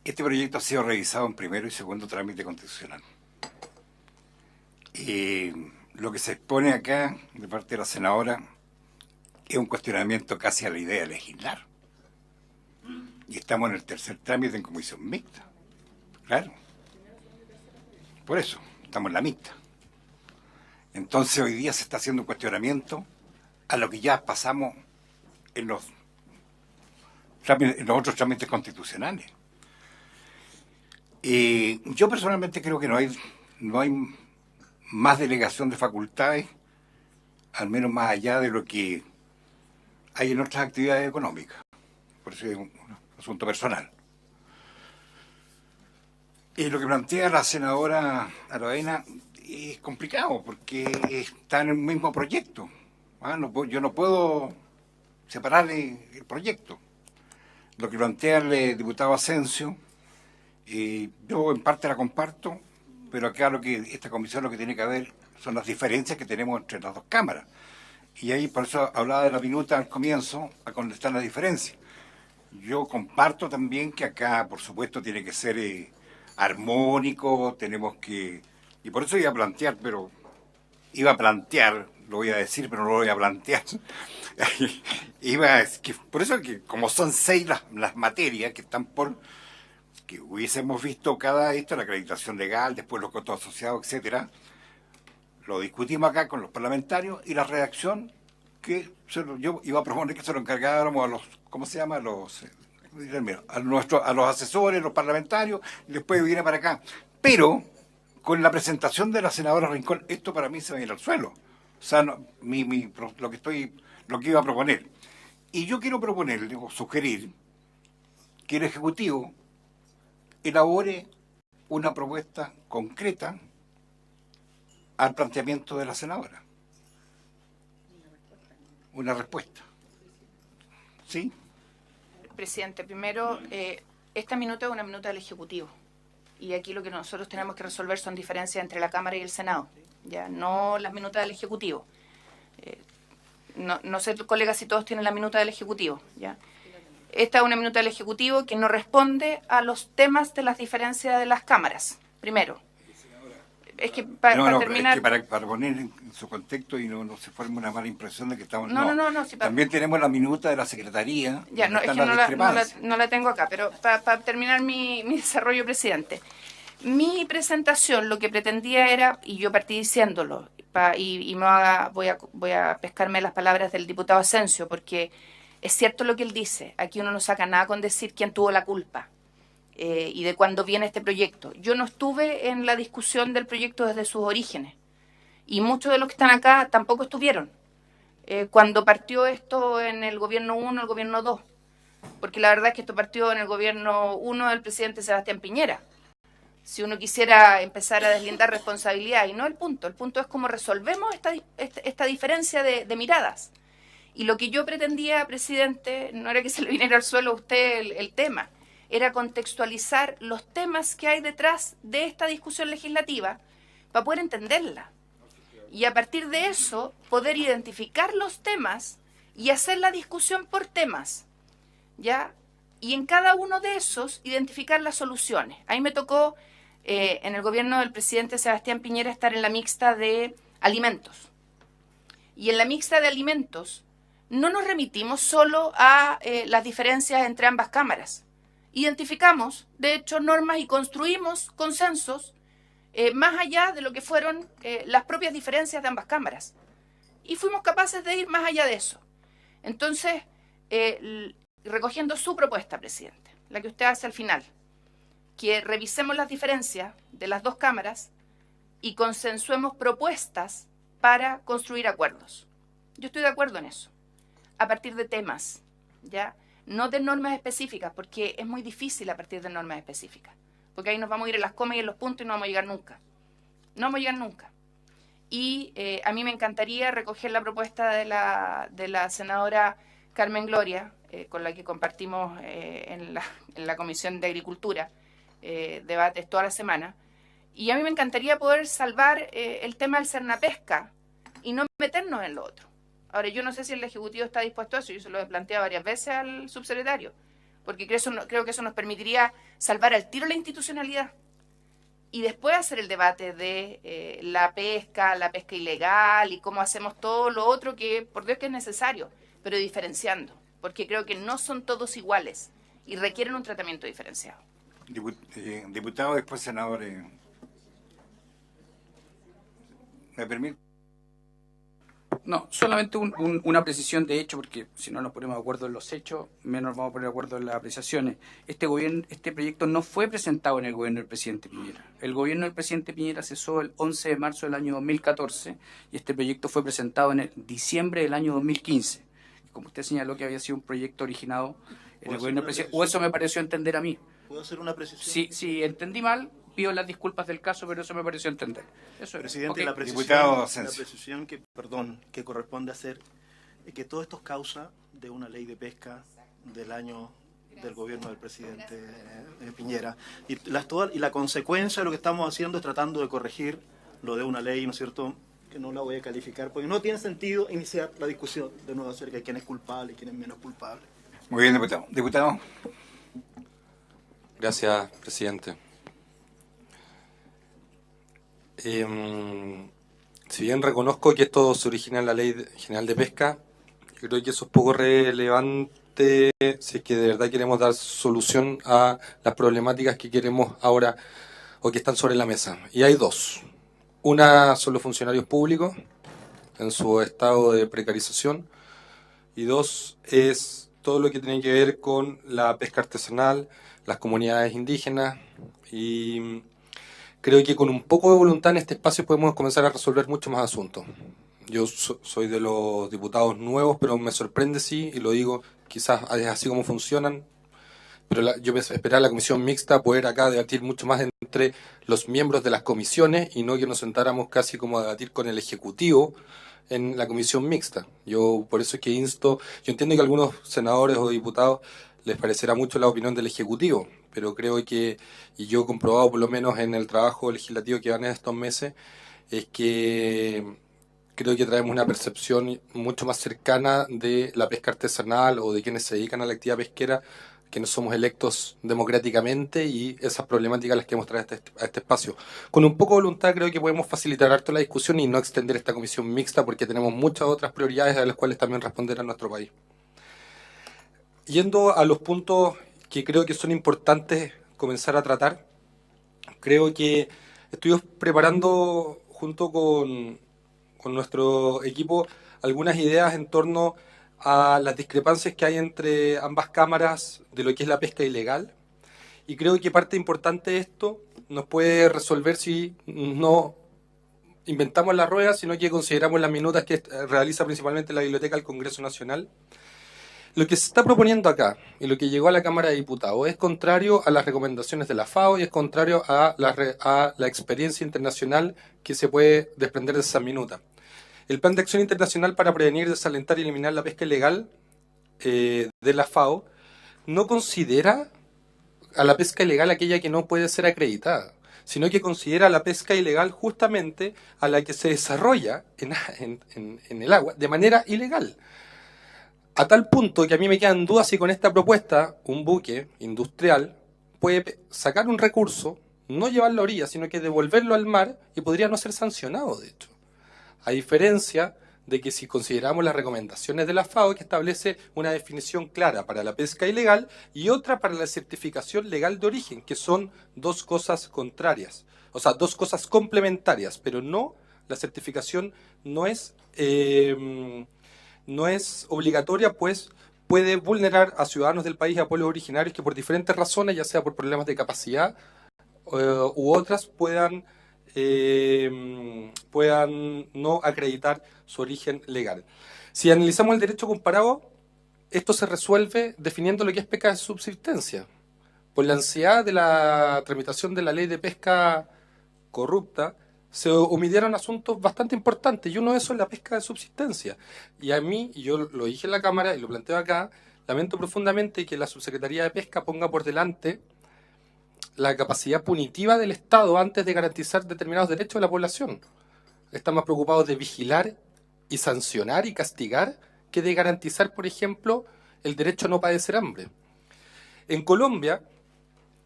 [SPEAKER 1] Este proyecto ha sido revisado en primero y segundo trámite constitucional. Lo que se expone acá de parte de la senadora es un cuestionamiento casi a la idea de legislar. Y estamos en el tercer trámite en comisión mixta. Claro. Por eso, estamos en la mixta. Entonces hoy día se está haciendo un cuestionamiento a lo que ya pasamos en los otros trámites constitucionales. Yo personalmente creo que no hay más delegación de facultades, al menos más allá de lo que hay en otras actividades económicas. Por eso es un asunto personal. Lo que plantea la senadora Aravena es complicado porque está en el mismo proyecto. Yo no puedo separar el proyecto. Lo que plantea el diputado Asensio, yo en parte la comparto, pero acá esta comisión lo que tiene que ver son las diferencias que tenemos entre las dos cámaras. Y ahí por eso hablaba de la minuta al comienzo, a donde están las diferencias. Yo comparto también que acá, por supuesto, tiene que ser armónico, tenemos que... Y por eso iba a plantear, lo voy a decir, pero no lo voy a plantear. Por eso que como son 6 las materias que están que hubiésemos visto la acreditación legal, después los costos asociados, etcétera, lo discutimos acá con los parlamentarios y la redacción yo iba a proponer que se lo encargáramos a los, ¿cómo se llama? A los asesores, los parlamentarios, y después viene para acá. Pero con la presentación de la senadora Rincón, esto para mí se va a ir al suelo. O sea, lo que iba a proponer. Y yo quiero proponerle o sugerir que el Ejecutivo elabore una propuesta concreta al planteamiento de la senadora. Una respuesta. ¿Sí?
[SPEAKER 4] Presidente, primero, esta minuta es una minuta del Ejecutivo. Y aquí lo que nosotros tenemos que resolver son diferencias entre la Cámara y el Senado, ya no las minutas del Ejecutivo. No sé, colegas, si todos tienen la minuta del Ejecutivo, ¿ya? Esta es una minuta del Ejecutivo que no responde a los temas de las diferencias de las cámaras, primero. Es que para terminar...
[SPEAKER 1] Es que para poner en su contexto y no se forme una mala impresión de que estamos...
[SPEAKER 4] No.
[SPEAKER 1] También tenemos la minuta de la Secretaría.
[SPEAKER 4] Ya, no, es que no la tengo acá, pero para terminar mi desarrollo, presidente. Mi presentación lo que pretendía era, y yo partí diciéndolo, voy a pescarme las palabras del diputado Asensio, porque es cierto lo que él dice. Aquí uno no saca nada con decir quién tuvo la culpa. Y de cuándo viene este proyecto. Yo no estuve en la discusión del proyecto desde sus orígenes, y muchos de los que están acá tampoco estuvieron cuando partió esto en el gobierno 1, el gobierno 2, porque la verdad es que esto partió en el gobierno 1 del presidente Sebastián Piñera. Si uno quisiera empezar a deslindar responsabilidad, y no el punto es cómo resolvemos esta diferencia de miradas. Y lo que yo pretendía, presidente, no era que se le viniera al suelo a usted el tema, era contextualizar los temas que hay detrás de esta discusión legislativa para poder entenderla. Y a partir de eso, poder identificar los temas y hacer la discusión por temas, ¿ya? Y en cada uno de esos, identificar las soluciones. A mí me tocó, en el gobierno del presidente Sebastián Piñera, estar en la mixta de alimentos. Y en la mixta de alimentos, no nos remitimos solo a las diferencias entre ambas cámaras. Identificamos, de hecho, normas y construimos consensos más allá de lo que fueron las propias diferencias de ambas cámaras. Y fuimos capaces de ir más allá de eso. Entonces, recogiendo su propuesta, presidente, la que usted hace al final, que revisemos las diferencias de las dos cámaras y consensuemos propuestas para construir acuerdos. Yo estoy de acuerdo en eso, a partir de temas, ¿ya? No de normas específicas, porque es muy difícil a partir de normas específicas. Porque ahí nos vamos a ir en las comas y en los puntos y no vamos a llegar nunca. No vamos a llegar nunca. Y a mí me encantaría recoger la propuesta de la senadora Carmen Gloria, con la que compartimos en la Comisión de Agricultura debates toda la semana. Y a mí me encantaría poder salvar el tema del Sernapesca y no meternos en lo otro. Ahora, yo no sé si el Ejecutivo está dispuesto a eso, yo se lo he planteado varias veces al subsecretario, porque creo que eso nos permitiría salvar al tiro la institucionalidad y después hacer el debate de la pesca ilegal y cómo hacemos todo lo otro que, por Dios, que es necesario, pero diferenciando, porque creo que no son todos iguales y requieren un tratamiento diferenciado.
[SPEAKER 1] Diputado, después senador, ¿me permite?
[SPEAKER 6] No, solamente una precisión de hecho, porque si no nos ponemos de acuerdo en los hechos, menos nos vamos a poner de acuerdo en las apreciaciones. Este proyecto no fue presentado en el gobierno del presidente Piñera. El gobierno del presidente Piñera cesó el 11 de marzo del año 2014 y este proyecto fue presentado en diciembre del año 2015. Como usted señaló que había sido un proyecto originado en el gobierno del presidente, o eso me pareció entender a mí.
[SPEAKER 8] ¿Puedo hacer una precisión?
[SPEAKER 6] Sí, entendí mal, pido las disculpas del caso, pero eso me pareció entender. Eso es.
[SPEAKER 8] Presidente,
[SPEAKER 6] Ok.
[SPEAKER 1] Diputado
[SPEAKER 8] la
[SPEAKER 1] Asensio.
[SPEAKER 8] precisión que corresponde hacer es que todo esto es causa de una ley de pesca del año del gobierno del presidente Piñera. Y la consecuencia de lo que estamos haciendo es tratando de corregir lo de una ley, ¿no es cierto?, que no la voy a calificar, porque no tiene sentido iniciar la discusión de nuevo acerca de quién es culpable y quién es menos culpable.
[SPEAKER 1] Muy bien, diputado. Diputado.
[SPEAKER 10] Gracias, presidente. Si bien reconozco que esto se origina en la Ley General de Pesca, yo creo que eso es poco relevante si es que de verdad queremos dar solución a las problemáticas que queremos ahora o que están sobre la mesa. Y hay dos. Una son los funcionarios públicos en su estado de precarización, y dos es todo lo que tiene que ver con la pesca artesanal, las comunidades indígenas, y creo que con un poco de voluntad en este espacio podemos comenzar a resolver muchos más asuntos. Yo soy de los diputados nuevos, pero me sorprende, sí, y lo digo, quizás es así como funcionan, pero yo esperaba la comisión mixta poder acá debatir mucho más entre los miembros de las comisiones y no que nos sentáramos casi como a debatir con el Ejecutivo en la comisión mixta. Yo por eso es que yo entiendo que a algunos senadores o diputados les parecerá mucho la opinión del Ejecutivo, pero creo que, y yo he comprobado por lo menos en el trabajo legislativo que van en estos meses, es que creo que traemos una percepción mucho más cercana de la pesca artesanal o de quienes se dedican a la actividad pesquera, que no somos electos democráticamente, y esas problemáticas las queremos traer a este espacio. Con un poco de voluntad creo que podemos facilitar harto la discusión y no extender esta comisión mixta, porque tenemos muchas otras prioridades a las cuales también responder a nuestro país. Yendo a los puntos que creo que son importantes comenzar a tratar, creo que estoy preparando junto con nuestro equipo algunas ideas en torno a las discrepancias que hay entre ambas cámaras de lo que es la pesca ilegal, y creo que parte importante de esto nos puede resolver si no inventamos la rueda, sino que consideramos las minutas que realiza principalmente la Biblioteca del Congreso Nacional. Lo que se está proponiendo acá y lo que llegó a la Cámara de Diputados es contrario a las recomendaciones de la FAO y es contrario a la experiencia internacional que se puede desprender de esa minuta. El Plan de Acción Internacional para Prevenir, Desalentar y Eliminar la Pesca Ilegal de la FAO no considera a la pesca ilegal aquella que no puede ser acreditada, sino que considera a la pesca ilegal justamente a la que se desarrolla en el agua de manera ilegal. A tal punto que a mí me quedan dudas si con esta propuesta un buque industrial puede sacar un recurso, no llevarlo a orilla, sino que devolverlo al mar y podría no ser sancionado, de hecho. A diferencia de que si consideramos las recomendaciones de la FAO, que establece una definición clara para la pesca ilegal y otra para la certificación legal de origen, que son dos cosas contrarias, o sea, dos cosas complementarias, pero no, la certificación no es obligatoria, pues puede vulnerar a ciudadanos del país y a pueblos originarios que por diferentes razones, ya sea por problemas de capacidad u otras, puedan no acreditar su origen legal. Si analizamos el derecho comparado, esto se resuelve definiendo lo que es pesca de subsistencia. Por la ansiedad de la tramitación de la ley de pesca corrupta, se omitieron asuntos bastante importantes, y uno de esos es la pesca de subsistencia. Y a mí, y yo lo dije en la Cámara y lo planteo acá, lamento profundamente que la Subsecretaría de Pesca ponga por delante la capacidad punitiva del Estado antes de garantizar determinados derechos de la población. Están más preocupados de vigilar y sancionar y castigar que de garantizar, por ejemplo, el derecho a no padecer hambre. En Colombia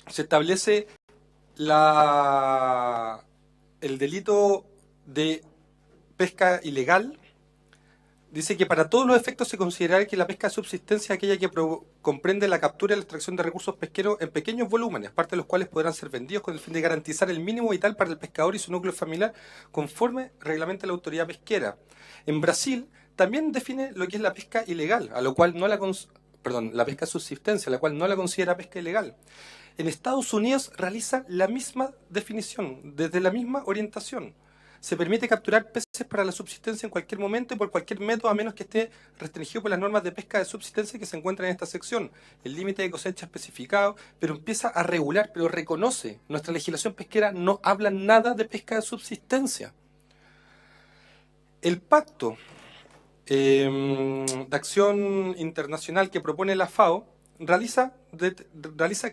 [SPEAKER 10] se establece el delito de pesca ilegal. Dice que para todos los efectos se considerará que la pesca de subsistencia es aquella que comprende la captura y la extracción de recursos pesqueros en pequeños volúmenes, parte de los cuales podrán ser vendidos con el fin de garantizar el mínimo vital para el pescador y su núcleo familiar, conforme reglamenta la autoridad pesquera. En Brasil también define lo que es la pesca ilegal, a lo cual la pesca de subsistencia, a la cual no la considera pesca ilegal. En Estados Unidos realiza la misma definición, desde la misma orientación. se permite capturar peces para la subsistencia en cualquier momento y por cualquier método, a menos que esté restringido por las normas de pesca de subsistencia que se encuentran en esta sección. El límite de cosecha especificado, pero empieza a regular, pero reconoce. Nuestra legislación pesquera no habla nada de pesca de subsistencia. El pacto de acción internacional que propone la FAO realiza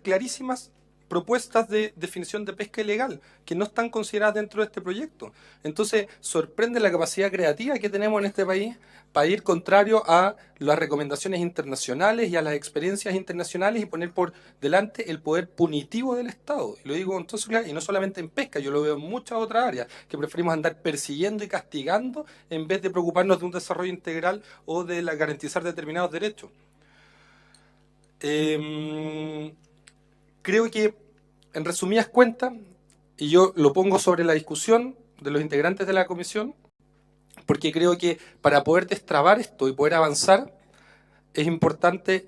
[SPEAKER 10] clarísimas propuestas de definición de pesca ilegal que no están consideradas dentro de este proyecto. Entonces, sorprende la capacidad creativa que tenemos en este país para ir contrario a las recomendaciones internacionales y a las experiencias internacionales y poner por delante el poder punitivo del Estado. Y lo digo entonces, y no solamente en pesca, yo lo veo en muchas otras áreas, que preferimos andar persiguiendo y castigando en vez de preocuparnos de un desarrollo integral o de garantizar determinados derechos. Creo que, en resumidas cuentas, y yo lo pongo sobre la discusión de los integrantes de la comisión, porque creo que para poder destrabar esto y poder avanzar, es importante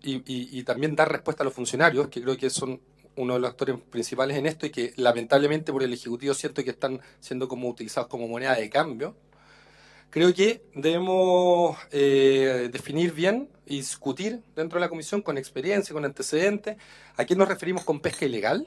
[SPEAKER 10] y también dar respuesta a los funcionarios, que creo que son uno de los actores principales en esto y que lamentablemente por el Ejecutivo siento que están siendo como utilizados como moneda de cambio. Creo que debemos definir bien y discutir dentro de la comisión con experiencia, con antecedentes, a qué nos referimos con pesca ilegal.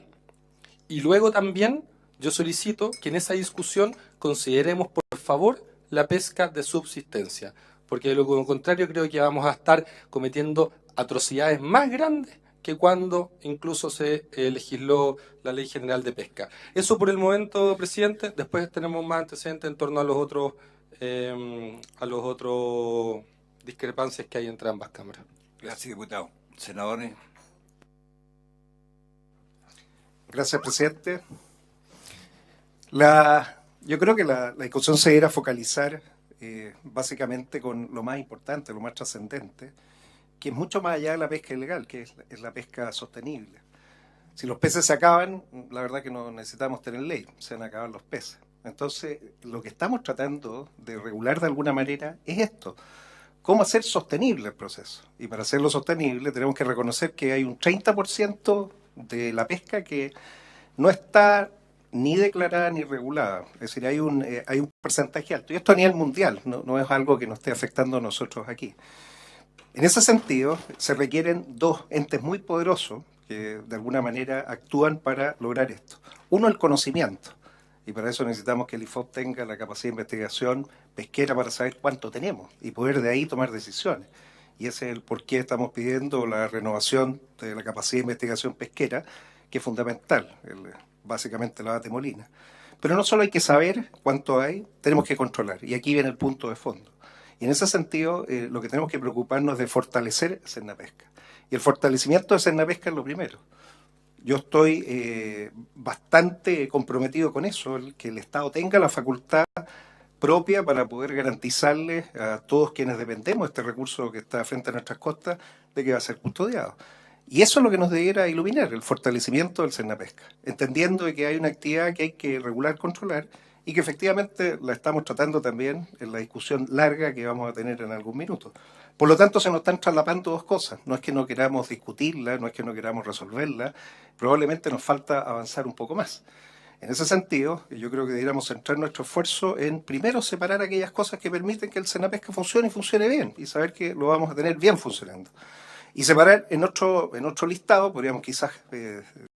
[SPEAKER 10] Y luego también yo solicito que en esa discusión consideremos, por favor, la pesca de subsistencia, porque de lo contrario creo que vamos a estar cometiendo atrocidades más grandes que cuando incluso se legisló la Ley General de Pesca. Eso por el momento, presidente. Después tenemos más antecedentes en torno a los otros discrepancias que hay entre ambas cámaras.
[SPEAKER 1] Gracias, diputado. Senadores.
[SPEAKER 11] Gracias, presidente. Yo creo que la discusión se irá a focalizar básicamente con lo más importante, lo más trascendente, que es mucho más allá de la pesca ilegal, que es la pesca sostenible. Si los peces se acaban, la verdad que no necesitamos tener ley, se van a acabar los peces. Entonces, lo que estamos tratando de regular de alguna manera es esto. ¿Cómo hacer sostenible el proceso? Y para hacerlo sostenible tenemos que reconocer que hay un 30% de la pesca que no está ni declarada ni regulada. Es decir, hay un porcentaje alto. Y esto a nivel mundial, no es algo que nos esté afectando a nosotros aquí. En ese sentido, se requieren dos entes muy poderosos que de alguna manera actúan para lograr esto. Uno, el conocimiento. Y para eso necesitamos que el IFOP tenga la capacidad de investigación pesquera para saber cuánto tenemos y poder de ahí tomar decisiones. Y ese es el por qué estamos pidiendo la renovación de la capacidad de investigación pesquera, que es fundamental, básicamente la batemolina. Pero no solo hay que saber cuánto hay, tenemos que controlar. Y aquí viene el punto de fondo. Y en ese sentido, lo que tenemos que preocuparnos es de fortalecer Cernapesca. Y el fortalecimiento de Cernapesca es lo primero. Yo estoy bastante comprometido con eso, que el Estado tenga la facultad propia para poder garantizarle a todos quienes dependemos de este recurso que está frente a nuestras costas, de que va a ser custodiado. Y eso es lo que nos debiera iluminar, el fortalecimiento del Cernapesca, entendiendo de que hay una actividad que hay que regular, controlar, y que efectivamente la estamos tratando también en la discusión larga que vamos a tener en algún minuto. Por lo tanto, se nos están traslapando dos cosas. No es que no queramos discutirla, no es que no queramos resolverla, probablemente nos falta avanzar un poco más. En ese sentido, yo creo que deberíamos centrar nuestro esfuerzo en, primero, separar aquellas cosas que permiten que el Cernapesca funcione y funcione bien, y saber que lo vamos a tener bien funcionando. Y separar en otro listado, podríamos quizás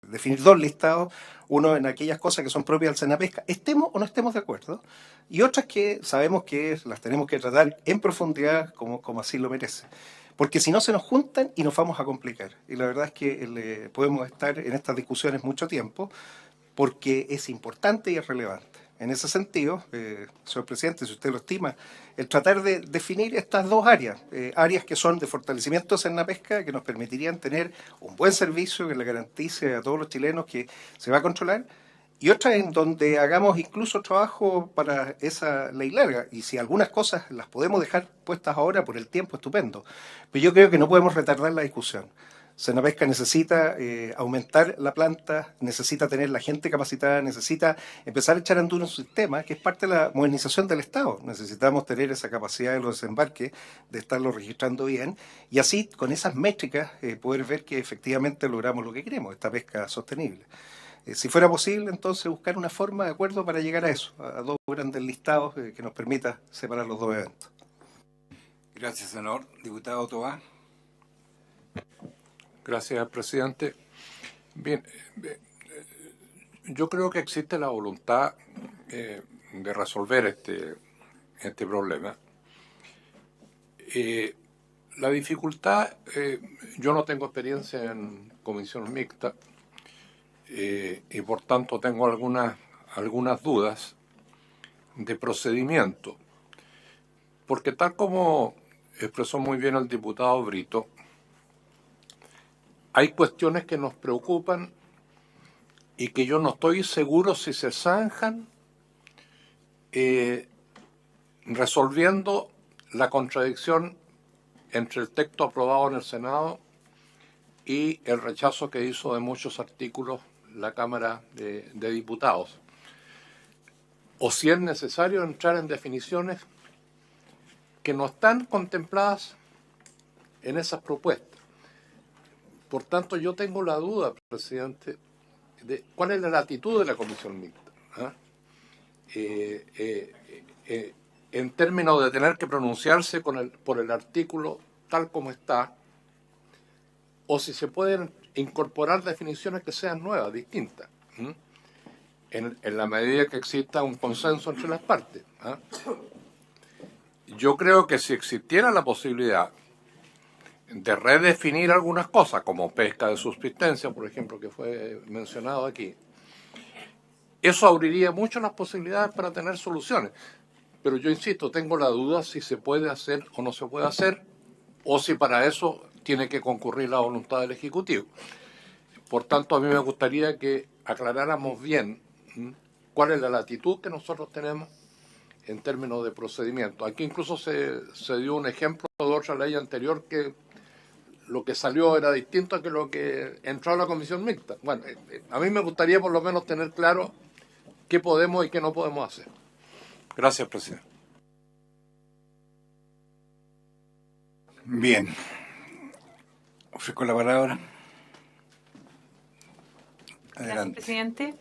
[SPEAKER 11] definir dos listados, uno en aquellas cosas que son propias del Cernapesca, estemos o no estemos de acuerdo, y otras que sabemos que las tenemos que tratar en profundidad como así lo merece. Porque si no se nos juntan y nos vamos a complicar. Y la verdad es que podemos estar en estas discusiones mucho tiempo, porque es importante y es relevante. En ese sentido, señor presidente, si usted lo estima, el tratar de definir estas dos áreas, áreas que son de fortalecimiento de Cernapesca, que nos permitirían tener un buen servicio que le garantice a todos los chilenos que se va a controlar, y otras en donde hagamos incluso trabajo para esa ley larga. Y si algunas cosas las podemos dejar puestas ahora por el tiempo, estupendo. Pero yo creo que no podemos retardar la discusión. Cernapesca necesita aumentar la planta, necesita tener la gente capacitada, necesita empezar a echar a andar un sistema que es parte de la modernización del Estado. Necesitamos tener esa capacidad de los desembarques, de estarlo registrando bien, y así, con esas métricas, poder ver que efectivamente logramos lo que queremos, esta pesca sostenible. Si fuera posible, entonces buscar una forma de acuerdo para llegar a eso, a dos grandes listados que nos permita separar los dos eventos.
[SPEAKER 1] Gracias, senador. Diputado Toá.
[SPEAKER 5] Gracias, presidente. Bien, yo creo que existe la voluntad de resolver este problema. La dificultad, yo no tengo experiencia en comisión mixta y por tanto tengo algunas dudas de procedimiento, porque tal como expresó muy bien el diputado Brito, hay cuestiones que nos preocupan y que yo no estoy seguro si se zanjan resolviendo la contradicción entre el texto aprobado en el Senado y el rechazo que hizo de muchos artículos la Cámara de Diputados. O si es necesario entrar en definiciones que no están contempladas en esas propuestas. Por tanto, yo tengo la duda, presidente, de cuál es la latitud de la comisión mixta, en términos de tener que pronunciarse por el artículo tal como está, o si se pueden incorporar definiciones que sean nuevas, distintas, en la medida que exista un consenso entre las partes. Yo creo que si existiera la posibilidad de redefinir algunas cosas, como pesca de subsistencia, por ejemplo, que fue mencionado aquí, eso abriría mucho las posibilidades para tener soluciones. Pero yo insisto, tengo la duda si se puede hacer o no se puede hacer, o si para eso tiene que concurrir la voluntad del Ejecutivo. Por tanto, a mí me gustaría que aclaráramos bien cuál es la latitud que nosotros tenemos en términos de procedimiento. Aquí incluso se dio un ejemplo de otra ley anterior que lo que salió era distinto que lo que entró a la comisión mixta. Bueno, a mí me gustaría por lo menos tener claro qué podemos y qué no podemos hacer. Gracias, presidente.
[SPEAKER 1] Bien. Ofrezco la palabra.
[SPEAKER 12] Gracias,
[SPEAKER 1] Adelante.
[SPEAKER 12] presidente.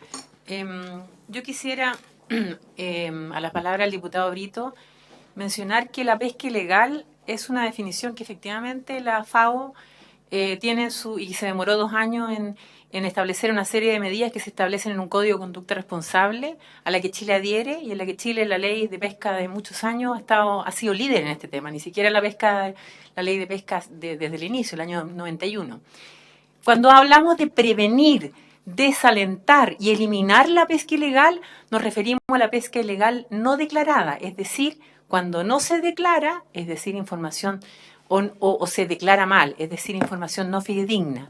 [SPEAKER 12] Yo quisiera, a la palabra del diputado Brito, mencionar que la pesca ilegal es una definición que efectivamente la FAO tiene y se demoró 2 años en establecer una serie de medidas que se establecen en un código de conducta responsable a la que Chile adhiere y en la que Chile, la ley de pesca de muchos años, ha sido líder en este tema, ni siquiera la ley de pesca desde el inicio, el año 91. Cuando hablamos de prevenir, desalentar y eliminar la pesca ilegal, nos referimos a la pesca ilegal no declarada, es decir, cuando no se declara, es decir, información o se declara mal, es decir, información no fidedigna.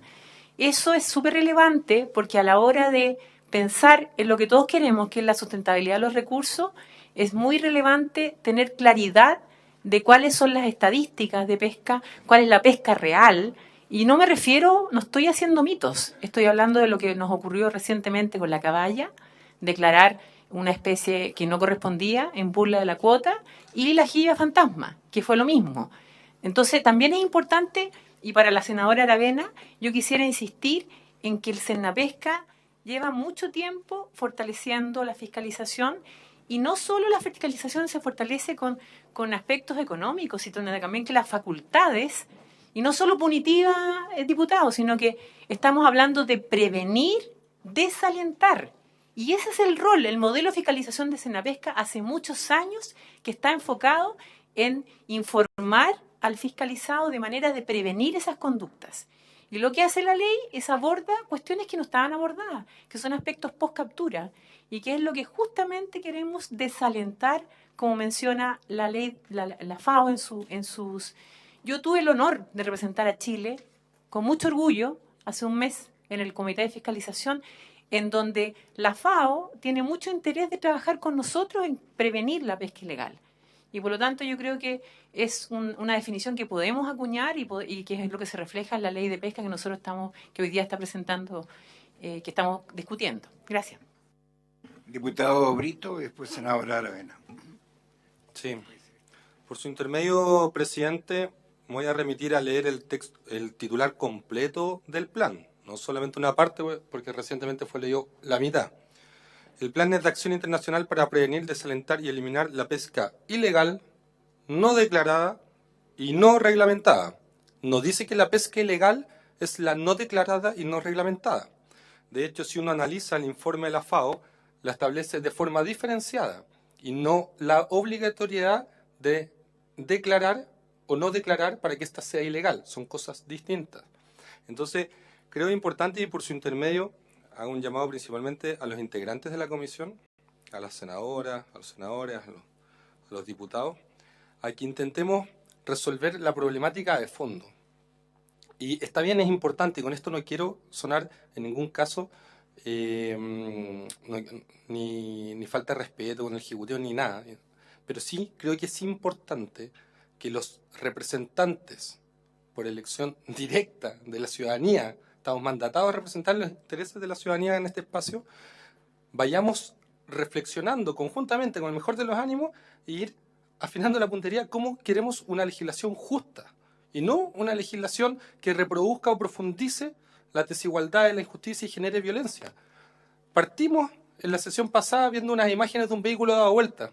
[SPEAKER 12] Eso es súper relevante porque a la hora de pensar en lo que todos queremos, que es la sustentabilidad de los recursos, es muy relevante tener claridad de cuáles son las estadísticas de pesca, cuál es la pesca real. Y no estoy haciendo mitos, estoy hablando de lo que nos ocurrió recientemente con la caballa, declarar una especie que no correspondía en burla de la cuota, y la jiba fantasma, que fue lo mismo. Entonces también es importante, y para la senadora Aravena, yo quisiera insistir en que el Senapesca lleva mucho tiempo fortaleciendo la fiscalización, y no solo la fiscalización se fortalece con aspectos económicos, sino también que las facultades, y no solo punitivas, diputados, sino que estamos hablando de prevenir, desalentar. Y ese es el rol, el modelo de fiscalización de Senapesca hace muchos años que está enfocado en informar al fiscalizado de manera de prevenir esas conductas. Y lo que hace la ley es abordar cuestiones que no estaban abordadas, que son aspectos post captura, y que es lo que justamente queremos desalentar, como menciona la ley, la FAO en sus... Yo tuve el honor de representar a Chile con mucho orgullo hace un mes en el Comité de Fiscalización, en donde la FAO tiene mucho interés de trabajar con nosotros en prevenir la pesca ilegal. Y por lo tanto yo creo que es una definición que podemos acuñar y que es lo que se refleja en la ley de pesca que hoy día está presentando, que estamos discutiendo. Gracias.
[SPEAKER 1] Diputado Brito y después senadora Aravena.
[SPEAKER 10] Sí. Por su intermedio, presidente, me voy a remitir a leer el titular completo del plan, no solamente una parte, porque recientemente fue leído la mitad. El plan es de acción internacional para prevenir, desalentar y eliminar la pesca ilegal, no declarada y no reglamentada. No dice que la pesca ilegal es la no declarada y no reglamentada. De hecho, si uno analiza el informe de la FAO, la establece de forma diferenciada y no la obligatoriedad de declarar o no declarar para que ésta sea ilegal. Son cosas distintas. Entonces, creo importante y por su intermedio hago un llamado principalmente a los integrantes de la comisión, a las senadoras, a los senadores, a los diputados, a que intentemos resolver la problemática de fondo. Y está bien, es importante, y con esto no quiero sonar en ningún caso ni falta de respeto con el Ejecutivo ni nada, pero sí creo que es importante que los representantes por elección directa de la ciudadanía, estamos mandatados a representar los intereses de la ciudadanía en este espacio, vayamos reflexionando conjuntamente con el mejor de los ánimos e ir afinando la puntería cómo queremos una legislación justa y no una legislación que reproduzca o profundice la desigualdad, la injusticia y genere violencia. Partimos en la sesión pasada viendo unas imágenes de un vehículo dado vuelta.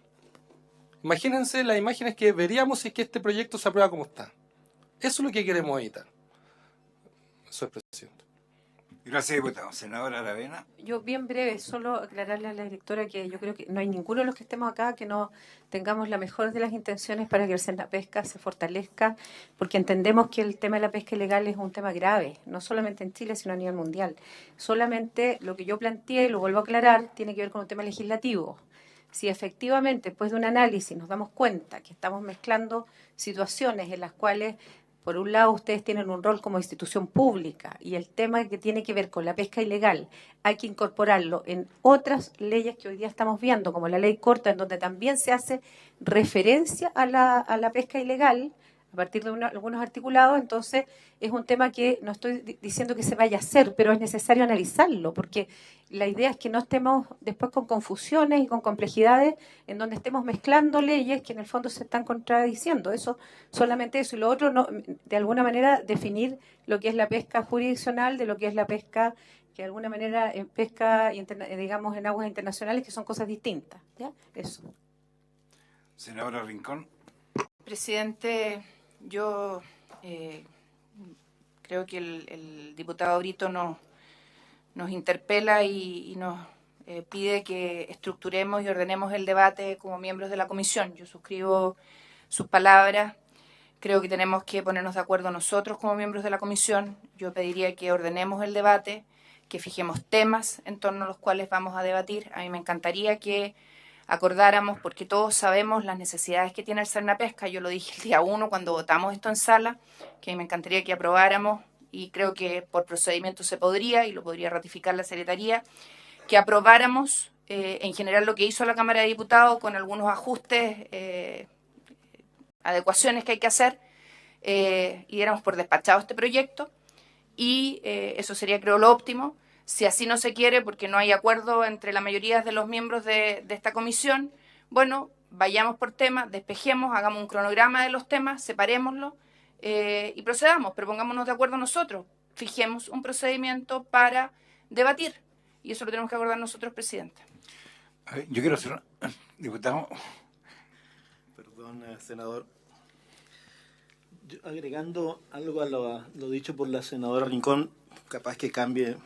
[SPEAKER 10] Imagínense las imágenes que veríamos si es que este proyecto se aprueba como está. Eso es lo que queremos evitar. Eso es, presidente.
[SPEAKER 1] Gracias, diputado. Senadora Aravena.
[SPEAKER 9] Yo bien breve, solo aclararle a la directora que yo creo que no hay ninguno de los que estemos acá que no tengamos la mejor de las intenciones para que el Senapesca se fortalezca, porque entendemos que el tema de la pesca ilegal es un tema grave, no solamente en Chile, sino a nivel mundial. Solamente lo que yo planteé, y lo vuelvo a aclarar, tiene que ver con un tema legislativo. Si efectivamente, después de un análisis, nos damos cuenta que estamos mezclando situaciones en las cuales, por un lado, ustedes tienen un rol como institución pública y el tema que tiene que ver con la pesca ilegal hay que incorporarlo en otras leyes que hoy día estamos viendo, como la ley corta, en donde también se hace referencia a la pesca ilegal a partir de algunos articulados. Entonces es un tema que no estoy diciendo que se vaya a hacer, pero es necesario analizarlo, porque la idea es que no estemos después con confusiones y con complejidades en donde estemos mezclando leyes que en el fondo se están contradiciendo. Eso, solamente eso. Y lo otro, no, de alguna manera, definir lo que es la pesca jurisdiccional de lo que es la pesca, que de alguna manera pesca, digamos, en aguas internacionales, que son cosas distintas. ¿Ya? Eso.
[SPEAKER 1] Senadora Rincón.
[SPEAKER 4] Presidente, yo creo que el diputado Brito nos interpela y nos pide que estructuremos y ordenemos el debate como miembros de la comisión. Yo suscribo sus palabras. Creo que tenemos que ponernos de acuerdo nosotros como miembros de la comisión. Yo pediría que ordenemos el debate, que fijemos temas en torno a los cuales vamos a debatir. A mí me encantaría que acordáramos, porque todos sabemos las necesidades que tiene el Senapesca. Yo lo dije el día 1 cuando votamos esto en sala, que me encantaría que aprobáramos, y creo que por procedimiento se podría, y lo podría ratificar la Secretaría, que aprobáramos en general lo que hizo la Cámara de Diputados con algunos ajustes, adecuaciones que hay que hacer, y diéramos por despachado este proyecto, y eso sería, creo, lo óptimo. Si así no se quiere, porque no hay acuerdo entre la mayoría de los miembros de esta comisión, bueno, vayamos por temas, despejemos, hagamos un cronograma de los temas, separémoslo y procedamos, pero pongámonos de acuerdo nosotros, fijemos un procedimiento para debatir, y eso lo tenemos que acordar nosotros, presidente.
[SPEAKER 1] A ver, yo quiero hacer, diputado.
[SPEAKER 8] Perdón, senador. Agregando algo a lo dicho por la senadora Rincón, capaz que cambie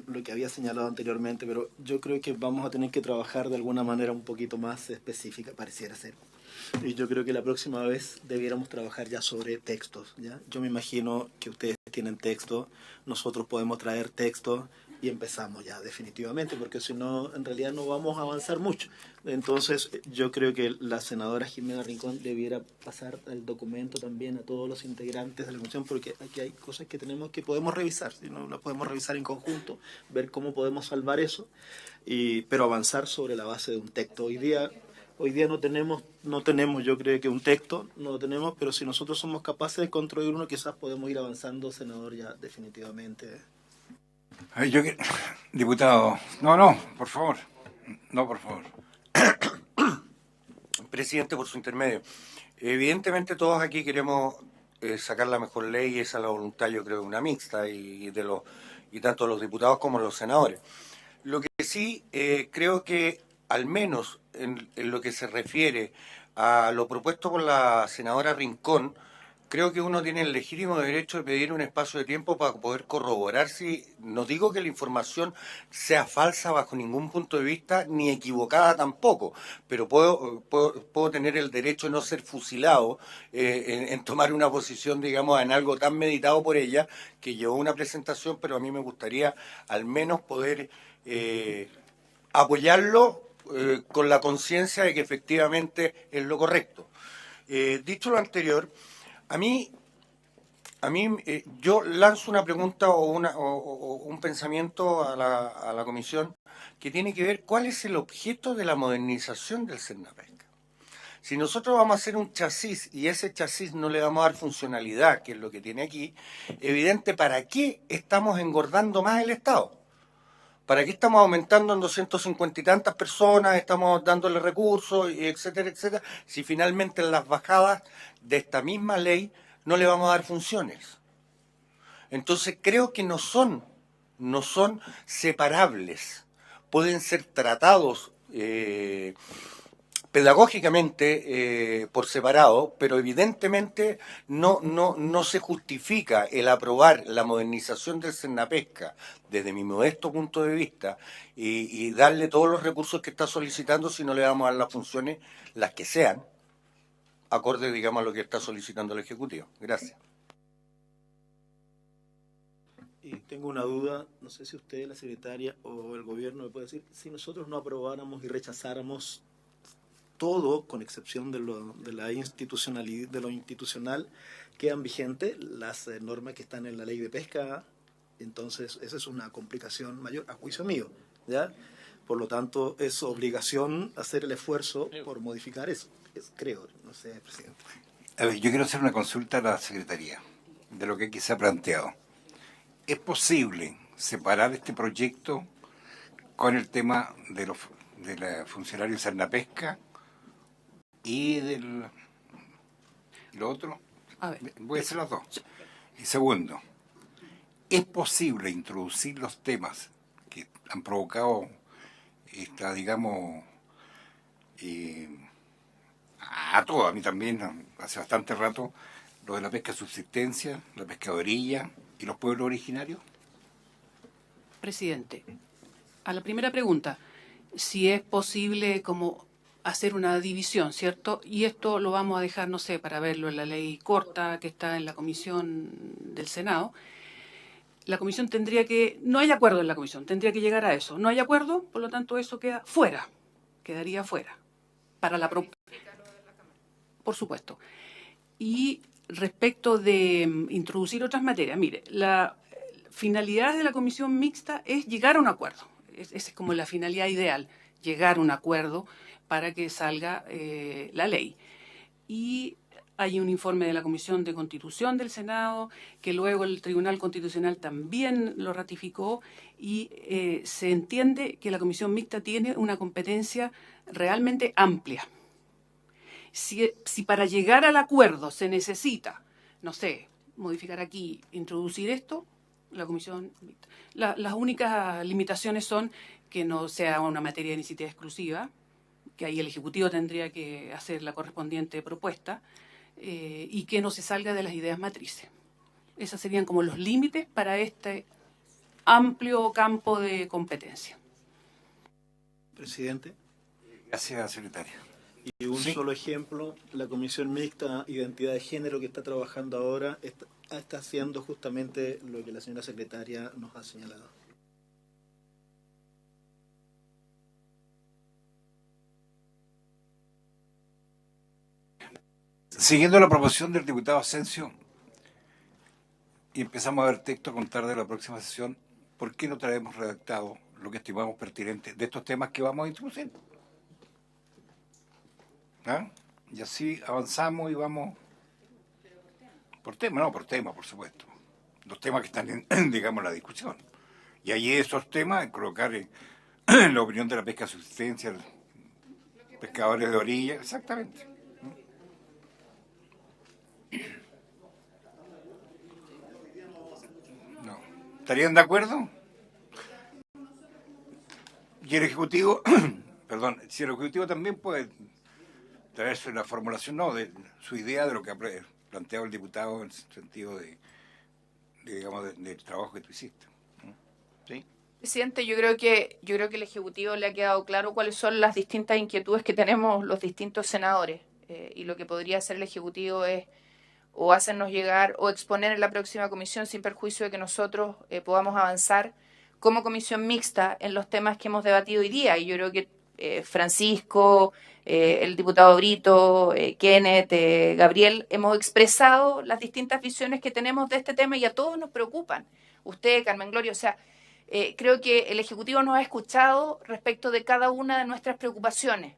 [SPEAKER 8] lo que había señalado anteriormente, pero yo creo que vamos a tener que trabajar de alguna manera un poquito más específica, pareciera ser. Y yo creo que la próxima vez debiéramos trabajar ya sobre textos, ¿ya? Yo me imagino que ustedes tienen texto, nosotros podemos traer texto y empezamos ya definitivamente, porque si no, en realidad no vamos a avanzar mucho. Entonces, yo creo que la senadora Jimena Rincón debiera pasar el documento también a todos los integrantes de la comisión, porque aquí hay cosas que podemos revisar, si no las podemos revisar en conjunto, ver cómo podemos salvar eso, pero avanzar sobre la base de un texto. Hoy día no tenemos, yo creo que un texto, no lo tenemos, pero si nosotros somos capaces de construir uno, quizás podemos ir avanzando, senador, ya definitivamente.
[SPEAKER 1] Ay, diputado, no, por favor.
[SPEAKER 3] Presidente, por su intermedio. Evidentemente todos aquí queremos sacar la mejor ley, y esa es la voluntad, yo creo, de una mixta, y tanto los diputados como los senadores. Lo que sí creo que, al menos en lo que se refiere a lo propuesto por la senadora Rincón, creo que uno tiene el legítimo derecho de pedir un espacio de tiempo para poder corroborar si, no digo que la información sea falsa bajo ningún punto de vista, ni equivocada tampoco, pero puedo tener el derecho de no ser fusilado en tomar una posición, digamos, en algo tan meditado por ella, que llevó una presentación, pero a mí me gustaría al menos poder apoyarlo con la conciencia de que efectivamente es lo correcto. Dicho lo anterior, a mí yo lanzo una pregunta o un pensamiento a la comisión que tiene que ver cuál es el objeto de la modernización del Cernapesca. Si nosotros vamos a hacer un chasis y ese chasis no le vamos a dar funcionalidad, que es lo que tiene aquí, evidente, ¿para qué estamos engordando más el Estado? ¿Para qué estamos aumentando en 250 y tantas personas, estamos dándole recursos, etcétera, etcétera, si finalmente en las bajadas de esta misma ley no le vamos a dar funciones? Entonces creo que no son separables, pueden ser tratados pedagógicamente por separado, pero evidentemente no se justifica el aprobar la modernización del Cernapesca desde mi modesto punto de vista y darle todos los recursos que está solicitando si no le vamos a dar las funciones, las que sean, acorde, digamos, a lo que está solicitando el Ejecutivo. Gracias.
[SPEAKER 8] Y tengo una duda, no sé si usted, la secretaria o el gobierno me puede decir, si nosotros no aprobáramos y rechazáramos todo, con excepción de la institucionalidad, de lo institucional, quedan vigentes las normas que están en la ley de pesca. Entonces esa es una complicación mayor, a juicio mío, ¿ya? Por lo tanto, es obligación hacer el esfuerzo por modificar eso, creo, no sé, presidente.
[SPEAKER 1] A ver, yo quiero hacer una consulta a la Secretaría de lo que aquí se ha planteado. ¿Es posible separar este proyecto con el tema de los funcionarios de Cernapesca y lo otro?
[SPEAKER 2] A ver.
[SPEAKER 1] Voy a hacer las dos. Y segundo, ¿es posible introducir los temas que han provocado esta, digamos, a todos, a mí también, hace bastante rato, lo de la pesca de subsistencia, la pesca de orilla y los pueblos originarios?
[SPEAKER 2] Presidente, a la primera pregunta, si es posible como hacer una división, ¿cierto? Y esto lo vamos a dejar, no sé, para verlo en la ley corta que está en la comisión del Senado. La comisión tendría que, no hay acuerdo en la comisión, tendría que llegar a eso. No hay acuerdo, por lo tanto eso queda fuera, quedaría fuera. Para la por supuesto. Y respecto de introducir otras materias, mire, la finalidad de la comisión mixta es llegar a un acuerdo. Esa es como la finalidad ideal, llegar a un acuerdo para que salga la ley. Y hay un informe de la Comisión de Constitución del Senado, que luego el Tribunal Constitucional también lo ratificó, y se entiende que la Comisión Mixta tiene una competencia realmente amplia. Si para llegar al acuerdo se necesita, no sé, modificar aquí, introducir esto, la Comisión Mixta. Las únicas limitaciones son que no sea una materia de iniciativa exclusiva, que ahí el Ejecutivo tendría que hacer la correspondiente propuesta, y que no se salga de las ideas matrices. Esos serían como los límites para este amplio campo de competencia.
[SPEAKER 8] Presidente.
[SPEAKER 1] Gracias, secretaria.
[SPEAKER 8] Y un solo ejemplo, la Comisión Mixta Identidad de Género que está trabajando ahora está haciendo justamente lo que la señora secretaria nos ha señalado.
[SPEAKER 1] Siguiendo la proposición del diputado Asensio, y empezamos a ver texto a contar de la próxima sesión, ¿por qué no traemos redactado lo que estimamos pertinente de estos temas que vamos a introducir? ¿Ah? Y así avanzamos y vamos por tema, por supuesto. Los temas que están en, digamos, la discusión. Y ahí esos temas, colocar la opinión de la pesca de subsistencia, pescadores de orilla, exactamente. ¿Estarían de acuerdo? Y el Ejecutivo, perdón, si el Ejecutivo también puede traerse la formulación, no, de su idea de lo que ha planteado el diputado en el sentido digamos, del trabajo que tú hiciste. ¿Sí?
[SPEAKER 4] Presidente, yo creo que el Ejecutivo le ha quedado claro cuáles son las distintas inquietudes que tenemos los distintos senadores. Y lo que podría hacer el Ejecutivo es o hacernos llegar o exponer en la próxima comisión sin perjuicio de que nosotros podamos avanzar como comisión mixta en los temas que hemos debatido hoy día. Y yo creo que Francisco, el diputado Brito, Kenneth, Gabriel, hemos expresado las distintas visiones que tenemos de este tema y a todos nos preocupan. Usted, Carmen Gloria, o sea, creo que el Ejecutivo nos ha escuchado respecto de cada una de nuestras preocupaciones.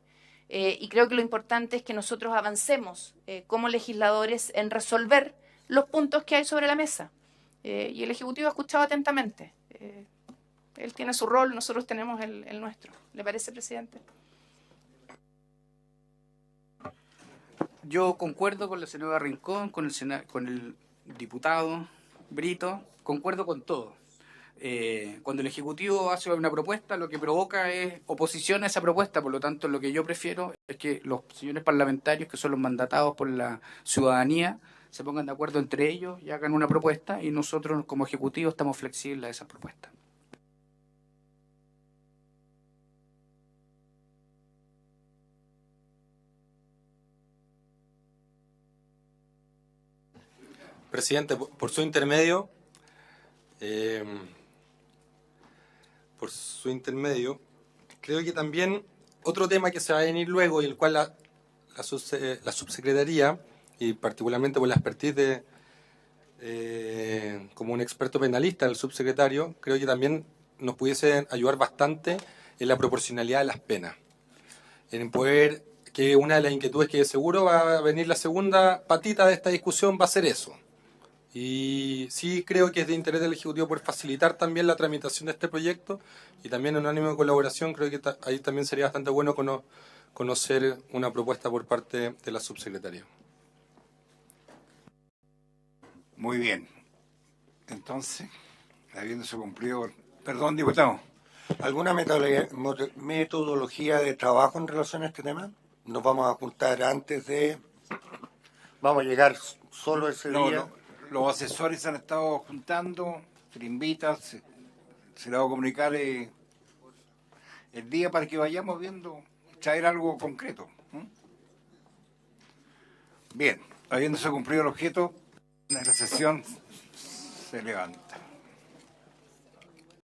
[SPEAKER 4] Y creo que lo importante es que nosotros avancemos como legisladores en resolver los puntos que hay sobre la mesa. Y el Ejecutivo ha escuchado atentamente. Él tiene su rol, nosotros tenemos el nuestro. ¿Le parece, presidente?
[SPEAKER 6] Yo concuerdo con la senadora Rincón, con el diputado Brito, concuerdo con todo. Cuando el Ejecutivo hace una propuesta, lo que provoca es oposición a esa propuesta. Por lo tanto, lo que yo prefiero es que los señores parlamentarios, que son los mandatados por la ciudadanía, se pongan de acuerdo entre ellos y hagan una propuesta, y nosotros como Ejecutivo estamos flexibles a esas propuestas.
[SPEAKER 10] Presidente, por su intermedio, creo que también otro tema que se va a venir luego y el cual la subsecretaría, y particularmente por la expertise como un experto penalista, el subsecretario, creo que también nos pudiese ayudar bastante en la proporcionalidad de las penas. En poder, que una de las inquietudes que seguro va a venir la segunda patita de esta discusión va a ser eso. Y sí creo que es de interés del Ejecutivo por facilitar también la tramitación de este proyecto, y también en un ánimo de colaboración creo que ahí también sería bastante bueno conocer una propuesta por parte de la subsecretaria.
[SPEAKER 1] Muy bien. Entonces, habiéndose cumplido... Perdón, diputado.
[SPEAKER 3] ¿Alguna metodología de trabajo en relación a este tema? ¿Nos vamos a juntar antes de...? ¿Vamos a llegar solo ese día?
[SPEAKER 1] No. Los asesores se han estado juntando, se le invita, se le va a comunicar el día para que vayamos viendo, traer algo concreto. Bien, habiéndose cumplido el objeto, la sesión se levanta.